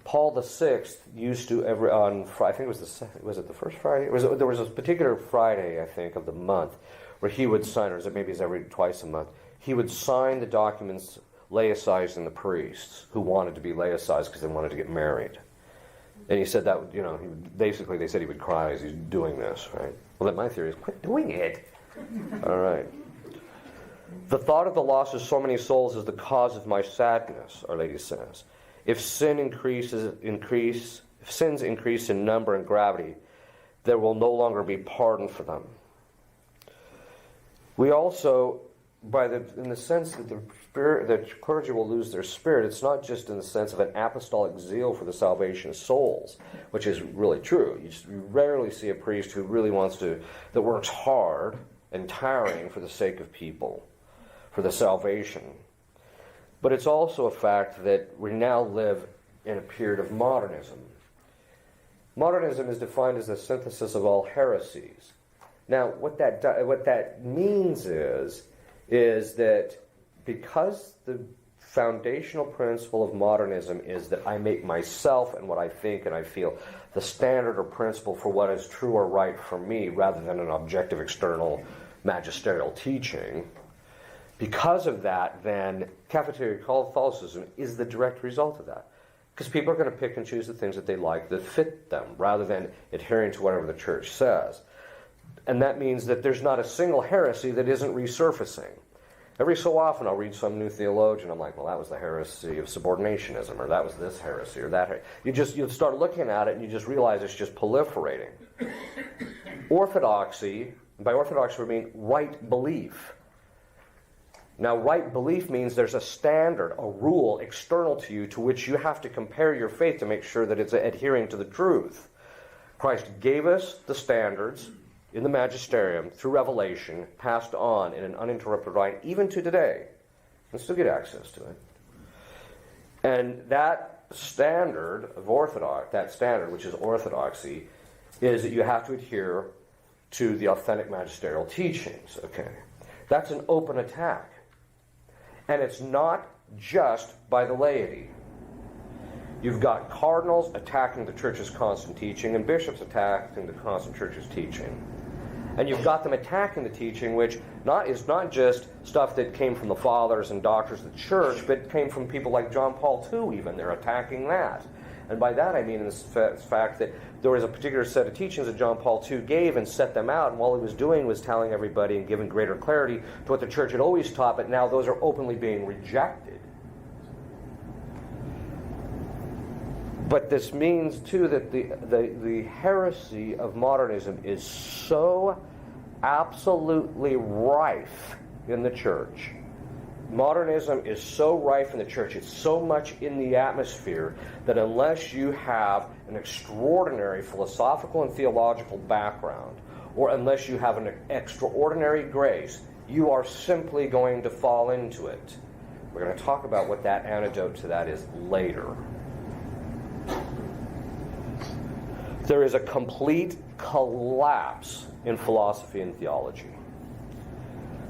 Paul VI used to I think was it the first Friday? There was a particular Friday, I think, of the month where he would sign, or maybe it's every twice a month, he would sign the documents laicizing the priests who wanted to be laicized because they wanted to get married. And he said that, basically they said he would cry as he's doing this, right? Well, then my theory is, quit doing it. All right. The thought of the loss of so many souls is the cause of my sadness, Our Lady says. If sins increase in number and gravity, there will no longer be pardon for them. We also, in the sense that the clergy will lose their spirit, it's not just in the sense of an apostolic zeal for the salvation of souls, which is really true. You rarely see a priest who really that works hard and tiring for the sake of people, for the salvation. But it's also a fact that we now live in a period of modernism. Modernism is defined as the synthesis of all heresies. Now, what that means is that because the foundational principle of modernism is that I make myself and what I think and I feel the standard or principle for what is true or right for me, rather than an objective external magisterial teaching. Because of that, then, cafeteria Catholicism is the direct result of that. Because people are going to pick and choose the things that they like that fit them, rather than adhering to whatever the church says. And that means that there's not a single heresy that isn't resurfacing. Every so often I'll read some new theologian, I'm like, well, that was the heresy of subordinationism, or that was this heresy, or that heresy. You start looking at it and you just realize it's just proliferating. Orthodoxy, and by orthodoxy we mean right belief. Now, right belief means there's a standard, a rule external to you to which you have to compare your faith to make sure that it's adhering to the truth. Christ gave us the standards in the magisterium through revelation, passed on in an uninterrupted line, even to today, and still get access to it. And that standard of which is orthodoxy, is that you have to adhere to the authentic magisterial teachings. Okay, that's an open attack, and it's not just by the laity. You've got cardinals attacking the church's constant teaching, and bishops attacking the constant church's teaching. And you've got them attacking the teaching, which is not just stuff that came from the fathers and doctors of the church, but came from people like John Paul II even. They're attacking that. And by that I mean in the fact that there was a particular set of teachings that John Paul II gave and set them out, and all he was doing was telling everybody and giving greater clarity to what the church had always taught, but now those are openly being rejected. But this means, too, that the heresy of modernism is so absolutely rife in the church. Modernism is so rife in the church, it's so much in the atmosphere, that unless you have an extraordinary philosophical and theological background, or unless you have an extraordinary grace, you are simply going to fall into it. We're going to talk about what that antidote to that is later. There is a complete collapse in philosophy and theology.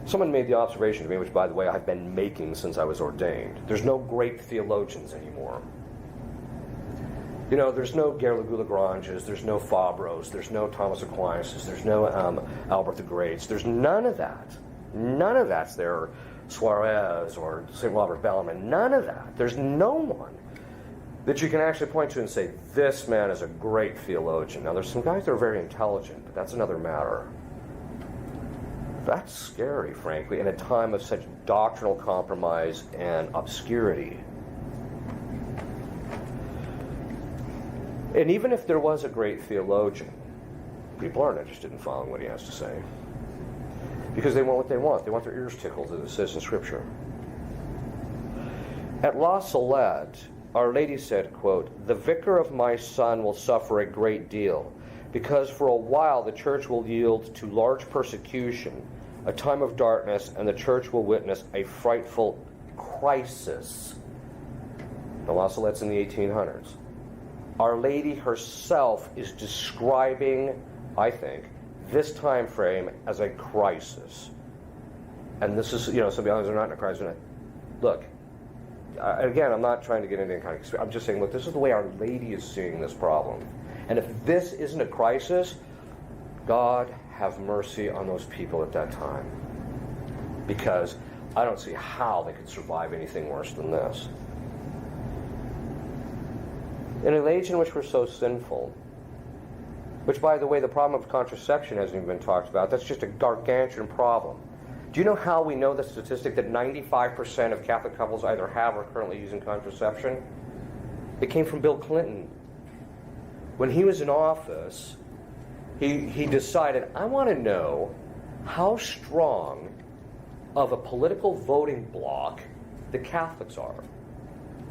Someone made the observation to me, which, by the way, I've been making since I was ordained. There's no great theologians anymore. You know, there's no Gerlachs, there's no Fabros, there's no Thomas Aquinas, there's no Albert the Great. There's none of that. None of that's there. Or Suarez or St. Robert Bellarmine. None of that. There's no one that you can actually point to and say, this man is a great theologian. Now, there's some guys that are very intelligent, but that's another matter. That's scary, frankly, in a time of such doctrinal compromise and obscurity. And even if there was a great theologian, people aren't interested in following what he has to say. Because they want what they want. They want their ears tickled, as it says in Scripture. At La Salette, Our Lady said, quote, "The vicar of my son will suffer a great deal, because for a while the church will yield to large persecution, a time of darkness, and the church will witness a frightful crisis." Now, La Salette's in the 1800s. Our Lady herself is describing, I think, this time frame as a crisis. And this is, some people are not in a crisis. Look, again, I'm not trying to get into any kind of... I'm just saying, look, this is the way Our Lady is seeing this problem. And if this isn't a crisis, God have mercy on those people at that time. Because I don't see how they could survive anything worse than this. In an age in which we're so sinful, which, by the way, the problem of contraception hasn't even been talked about, that's just a gargantuan problem. Do you know how we know the statistic that 95% of Catholic couples either have or are currently using contraception? It came from Bill Clinton. When he was in office, he decided, I want to know how strong of a political voting bloc the Catholics are.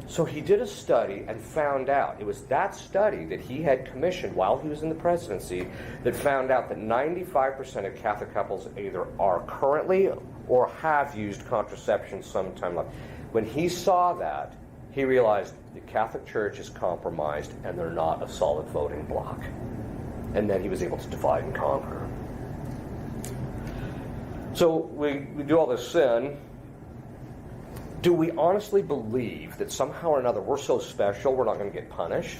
So he did a study and found out, it was that study that he had commissioned while he was in the presidency, that found out that 95% of Catholic couples either are currently or have used contraception sometime. When he saw that, he realized the Catholic Church is compromised and they're not a solid voting bloc. And then he was able to divide and conquer. So we do all this sin, Do we honestly believe that somehow or another we're so special we're not going to get punished?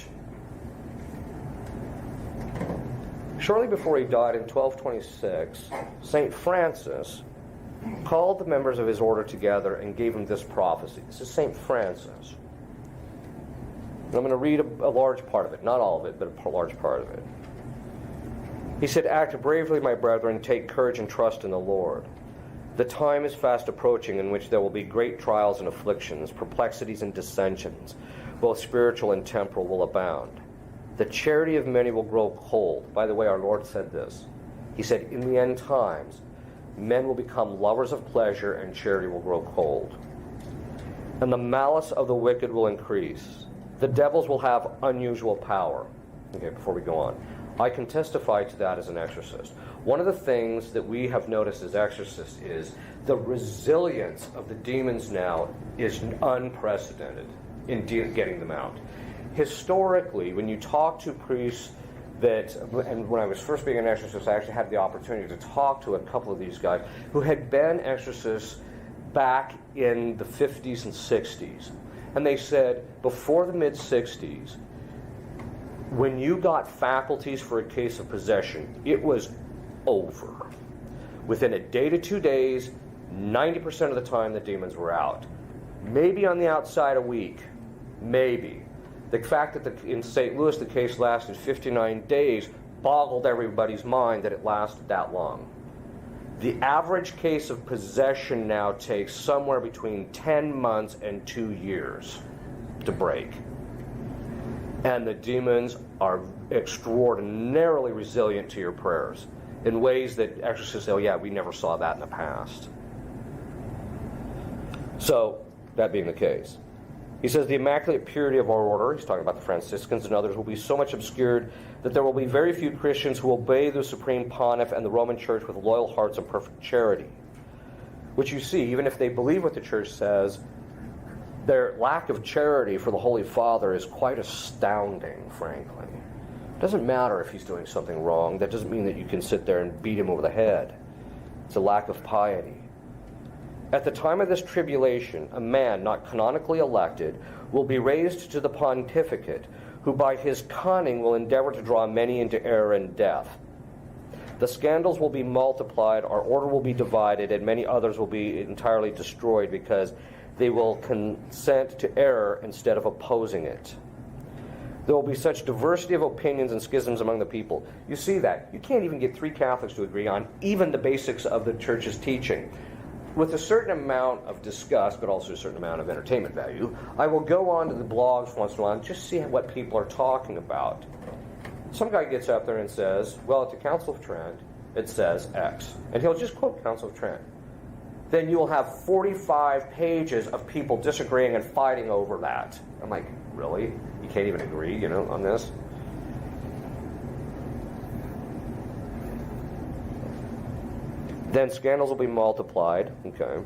Shortly before he died in 1226, St. Francis called the members of his order together and gave them this prophecy. This is St. Francis. And I'm going to read a large part of it, not all of it, but a large part of it. He said, "Act bravely, my brethren, take courage and trust in the Lord. The time is fast approaching in which there will be great trials and afflictions, perplexities and dissensions, both spiritual and temporal will abound. The charity of many will grow cold." By the way, our Lord said this. He said, in the end times, men will become lovers of pleasure and charity will grow cold. And the malice of the wicked will increase. The devils will have unusual power. Okay, before we go on. I can testify to that as an exorcist. One of the things that we have noticed as exorcists is the resilience of the demons now is unprecedented in getting them out. Historically, when you talk to priests and when I was first being an exorcist, I actually had the opportunity to talk to a couple of these guys who had been exorcists back in the 50s and 60s. And they said, before the mid-60s, when you got faculties for a case of possession, it was over. Within a day to 2 days, 90% of the time the demons were out. Maybe on the outside a week. Maybe. The fact that in St. Louis the case lasted 59 days boggled everybody's mind that it lasted that long. The average case of possession now takes somewhere between 10 months and 2 years to break. And the demons are extraordinarily resilient to your prayers in ways that exorcists say, oh yeah, we never saw that in the past. So, that being the case. He says, the immaculate purity of our order, he's talking about the Franciscans and others, will be so much obscured that there will be very few Christians who obey the Supreme Pontiff and the Roman Church with loyal hearts and perfect charity. Which you see, even if they believe what the Church says, their lack of charity for the Holy Father is quite astounding, frankly. It doesn't matter if he's doing something wrong. That doesn't mean that you can sit there and beat him over the head. It's a lack of piety. At the time of this tribulation, a man not canonically elected will be raised to the pontificate, who by his cunning will endeavor to draw many into error and death. The scandals will be multiplied, our order will be divided, and many others will be entirely destroyed because they will consent to error instead of opposing it. There will be such diversity of opinions and schisms among the people. You see that. You can't even get 3 Catholics to agree on even the basics of the Church's teaching. With a certain amount of disgust, but also a certain amount of entertainment value, I will go on to the blogs once in a while and just see what people are talking about. Some guy gets up there and says, well, at the Council of Trent, it says X. And he'll just quote Council of Trent. Then you will have 45 pages of people disagreeing and fighting over that. I'm like, really? You can't even agree, on this? Then scandals will be multiplied. Okay.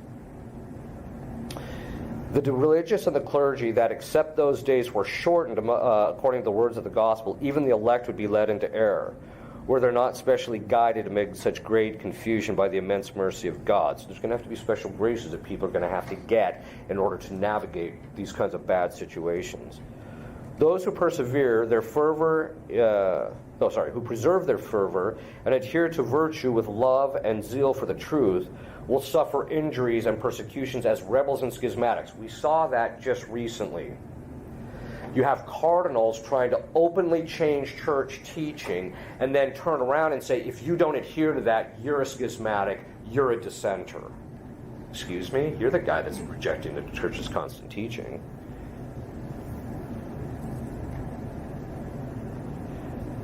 The religious and the clergy that except those days were shortened according to the words of the gospel, even the elect would be led into error, were they not specially guided amid such great confusion by the immense mercy of God. So there's going to have to be special graces that people are going to have to get in order to navigate these kinds of bad situations. Those who persevere their fervor, who preserve their fervor and adhere to virtue with love and zeal for the truth will suffer injuries and persecutions as rebels and schismatics. We saw that just recently. You have cardinals trying to openly change church teaching and then turn around and say, if you don't adhere to that, you're a schismatic, you're a dissenter. Excuse me? You're the guy that's rejecting the church's constant teaching.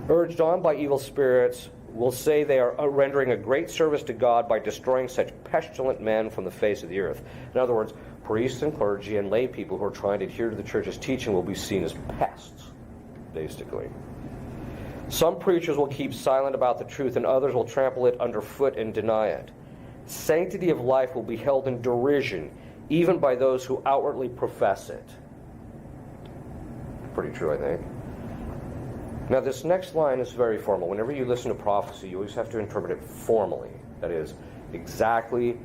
Urged on by evil spirits, will say they are rendering a great service to God by destroying such pestilent men from the face of the earth. In other words, priests and clergy and lay people who are trying to adhere to the church's teaching will be seen as pests, basically. Some preachers will keep silent about the truth, and others will trample it underfoot and deny it. Sanctity of life will be held in derision, even by those who outwardly profess it. Pretty true, I think. Now, this next line is very formal. Whenever you listen to prophecy, you always have to interpret it formally. That is, exactly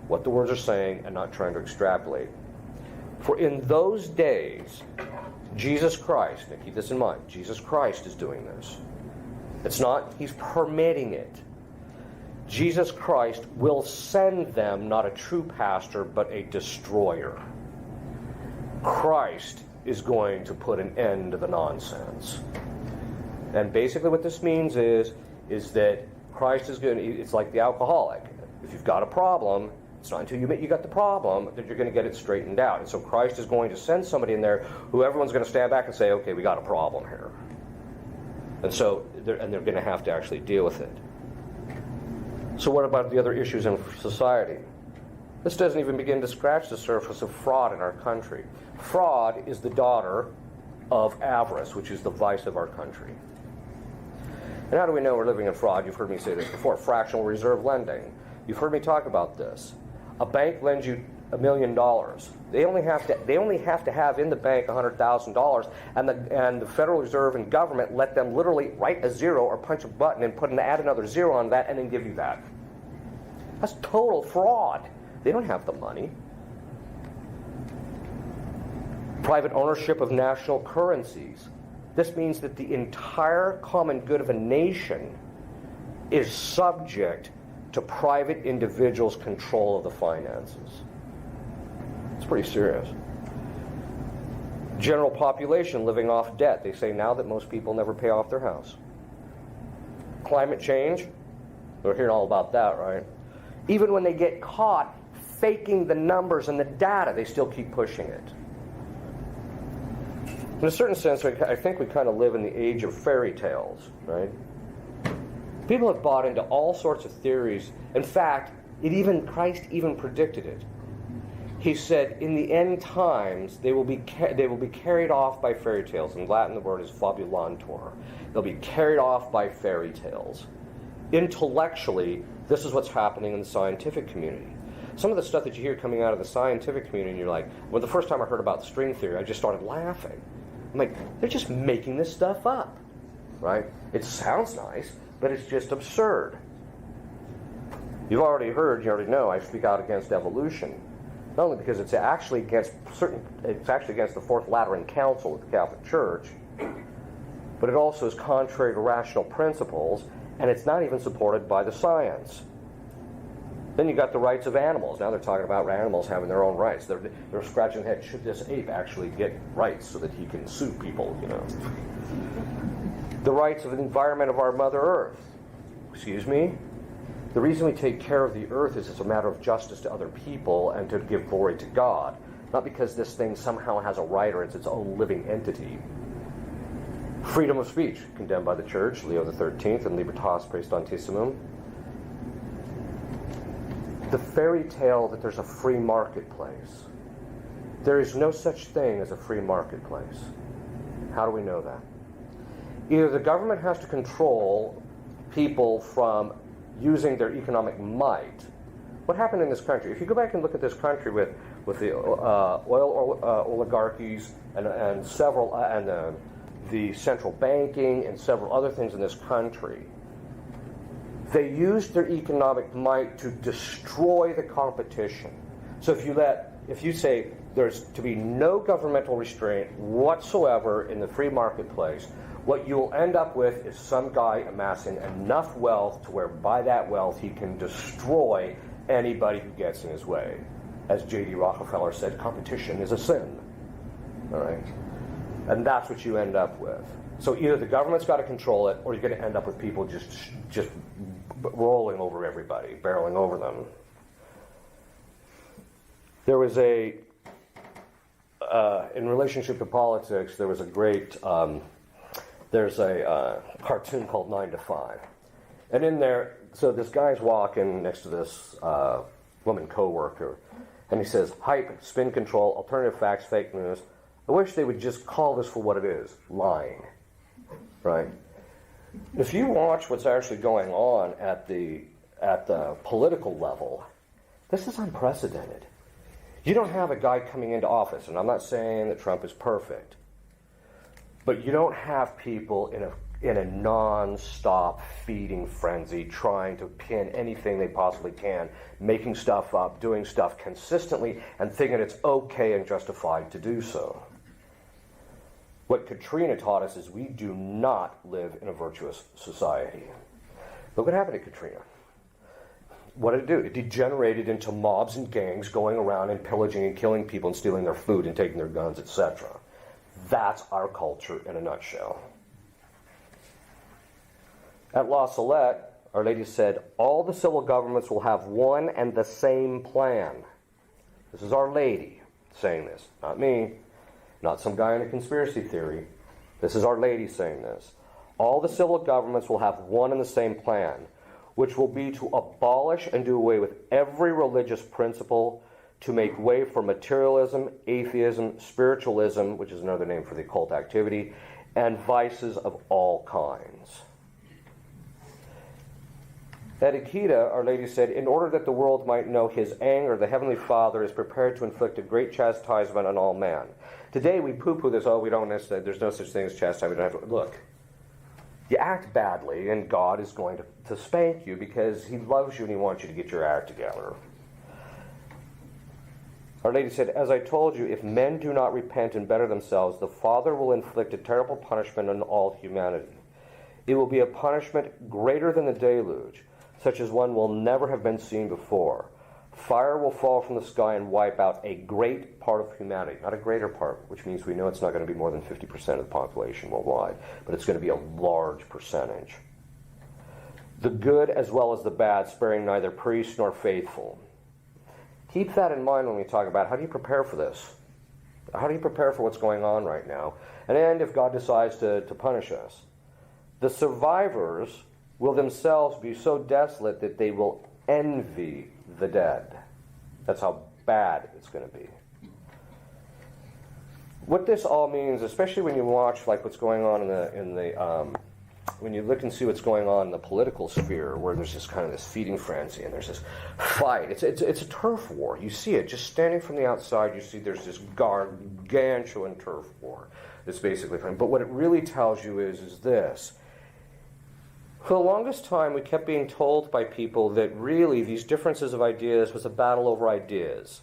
what the words are saying and not trying to extrapolate. For in those days, Jesus Christ, and keep this in mind, Jesus Christ is doing this. It's not, he's permitting it. Jesus Christ will send them not a true pastor, but a destroyer. Christ is going to put an end to the nonsense. And basically what this means is that Christ is going to, it's like the alcoholic. If you've got a problem, it's not until you admit you got the problem that you're going to get it straightened out. And so Christ is going to send somebody in there who everyone's going to stand back and say, okay, we got a problem here. And so, they're going to have to actually deal with it. So what about the other issues in society? This doesn't even begin to scratch the surface of fraud in our country. Fraud is the daughter of avarice, which is the vice of our country. And how do we know we're living in fraud? You've heard me say this before. Fractional reserve lending. You've heard me talk about this. A bank lends you $1 million. They only have to have in the bank $100,000, and the Federal Reserve and government let them literally write a zero or punch a button and add another zero on that and then give you that. That's total fraud. They don't have the money. Private ownership of national currencies. This means that the entire common good of a nation is subject to private individuals' control of the finances. It's pretty serious. General population living off debt. They say now that most people never pay off their house. Climate change. We're hearing all about that, right? Even when they get caught faking the numbers and the data, they still keep pushing it. In a certain sense, I think we kind of live in the age of fairy tales, right? People have bought into all sorts of theories. In fact, Christ even predicted it. He said, in the end times, they will be carried off by fairy tales. In Latin, the word is fabulantur. They'll be carried off by fairy tales. Intellectually, this is what's happening in the scientific community. Some of the stuff that you hear coming out of the scientific community, and you're like, well, the first time I heard about string theory, I just started laughing. I'm like, they're just making this stuff up, right? It sounds nice, but it's just absurd. You already know, I speak out against evolution. Not only because it's actually against the Fourth Lateran Council of the Catholic Church, but it also is contrary to rational principles, and it's not even supported by the science. Then you got the rights of animals. Now they're talking about animals having their own rights. They're scratching their head. Should this ape actually get rights so that he can sue people? The rights of the environment of our Mother Earth. Excuse me? The reason we take care of the earth is it's a matter of justice to other people and to give glory to God. Not because this thing somehow has a right or it's its own living entity. Freedom of speech, condemned by the Church, Leo XIII, and Libertas Praestantissimum. The fairy tale that there's a free marketplace. There is no such thing as a free marketplace. How do we know that? Either the government has to control people from using their economic might. What happened in this country? If you go back and look at this country with the oil oligarchies and several the central banking and several other things in this country, they used their economic might to destroy the competition. So if you say there's to be no governmental restraint whatsoever in the free marketplace, what you will end up with is some guy amassing enough wealth to where by that wealth he can destroy anybody who gets in his way. As J.D. Rockefeller said, competition is a sin. All right? And that's what you end up with. So either the government's got to control it, or you're going to end up with people just rolling over everybody, barreling over them. There was in relationship to politics, there was a great, there's a cartoon called 9 to 5. And in there, so this guy's walking next to this woman co-worker, and he says, hype, spin control, alternative facts, fake news. I wish they would just call this for what it is, lying. Right? If you watch what's actually going on at the political level, this is unprecedented. You don't have a guy coming into office, and I'm not saying that Trump is perfect, but you don't have people in a non-stop feeding frenzy, trying to pin anything they possibly can, making stuff up, doing stuff consistently, and thinking it's okay and justified to do so. What Katrina taught us is we do not live in a virtuous society. Look what happened to Katrina. What did it do? It degenerated into mobs and gangs going around and pillaging and killing people and stealing their food and taking their guns, etc. That's our culture in a nutshell. At La Salette, Our Lady said, all the civil governments will have one and the same plan. This is Our Lady saying this, not me, not some guy in a conspiracy theory. This is Our Lady saying this. All the civil governments will have one and the same plan, which will be to abolish and do away with every religious principle, to make way for materialism, atheism, spiritualism, which is another name for the occult activity, and vices of all kinds. At Akita, Our Lady said, in order that the world might know His anger, the Heavenly Father is prepared to inflict a great chastisement on all man. Today we poo-poo this, we don't necessarily, there's no such thing as chastisement. We don't have to, look, you act badly and God is going to spank you because He loves you and He wants you to get your act together. Our Lady said, as I told you, if men do not repent and better themselves, the Father will inflict a terrible punishment on all humanity. It will be a punishment greater than the deluge, such as one will never have been seen before. Fire will fall from the sky and wipe out a great part of humanity. Not a greater part, which means we know it's not going to be more than 50% of the population worldwide, but it's going to be a large percentage. The good as well as the bad, sparing neither priest nor faithful. Keep that in mind when we talk about how do you prepare for this? How do you prepare for what's going on right now? And if God decides to punish us. The survivors will themselves be so desolate that they will envy the dead. That's how bad it's going to be. What this all means, especially when you watch like what's going on when you look and see what's going on in the political sphere, where there's this kind of this feeding frenzy and there's this fight. It's a turf war. You see it just standing from the outside. You see there's this gargantuan turf war. It's basically fun. But what it really tells you is this. For the longest time, we kept being told by people that really these differences of ideas was a battle over ideas.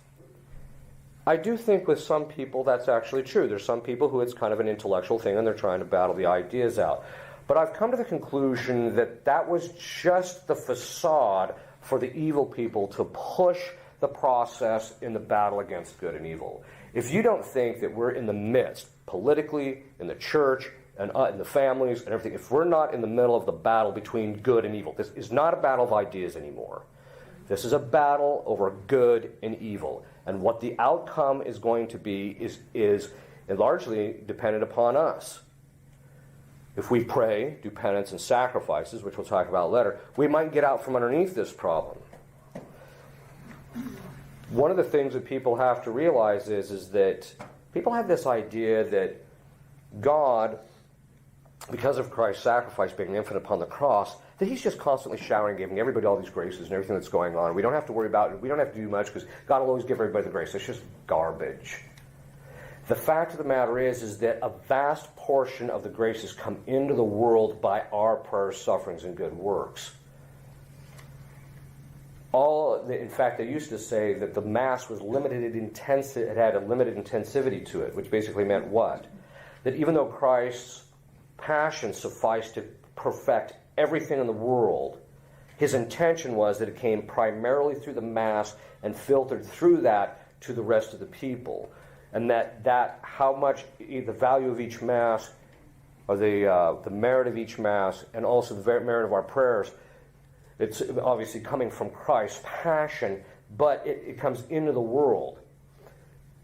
I do think with some people that's actually true. There's some people who it's kind of an intellectual thing and they're trying to battle the ideas out. But I've come to the conclusion that that was just the facade for the evil people to push the process in the battle against good and evil. If you don't think that we're in the midst, politically, in the church, and in the families and everything, if we're not in the middle of the battle between good and evil, this is not a battle of ideas anymore. This is a battle over good and evil. And what the outcome is going to be is largely dependent upon us. If we pray, do penance and sacrifices, which we'll talk about later, we might get out from underneath this problem. One of the things that people have to realize is that people have this idea that God, because of Christ's sacrifice being infinite upon the cross, that He's just constantly showering, giving everybody all these graces and everything that's going on. We don't have to worry about it. We don't have to do much because God will always give everybody the grace. It's just garbage. The fact of the matter is that a vast portion of the graces come into the world by our prayers, sufferings, and good works. In fact, they used to say that the Mass was limited intensity. It had a limited intensivity to it, which basically meant what? That even though Christ's passion sufficed to perfect everything in the world, His intention was that it came primarily through the Mass and filtered through that to the rest of the people. And that how much the value of each Mass, or the merit of each Mass, and also the merit of our prayers, it's obviously coming from Christ's passion, but it comes into the world.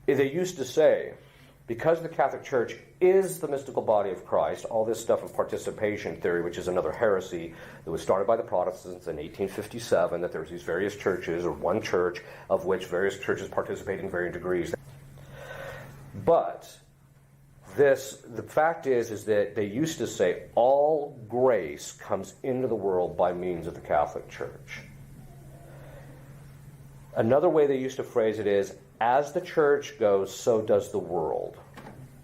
They used to say, because the Catholic Church is the mystical body of Christ, all this stuff of participation theory, which is another heresy that was started by the Protestants in 1857, that there's these various churches, or one church, of which various churches participate in varying degrees. But the fact is that they used to say all grace comes into the world by means of the Catholic Church. Another way they used to phrase it is, as the church goes, so does the world.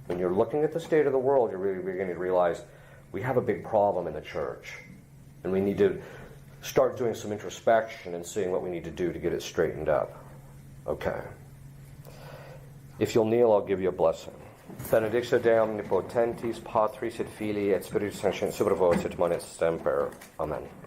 When you're looking at the state of the world, you're really beginning to realize we have a big problem in the church. And we need to start doing some introspection and seeing what we need to do to get it straightened up. Okay. If you'll kneel, I'll give you a blessing. Benedictio Dei omnipotentis, Patris et Filii et Spiritus Sancti, super vos et semper. Amen.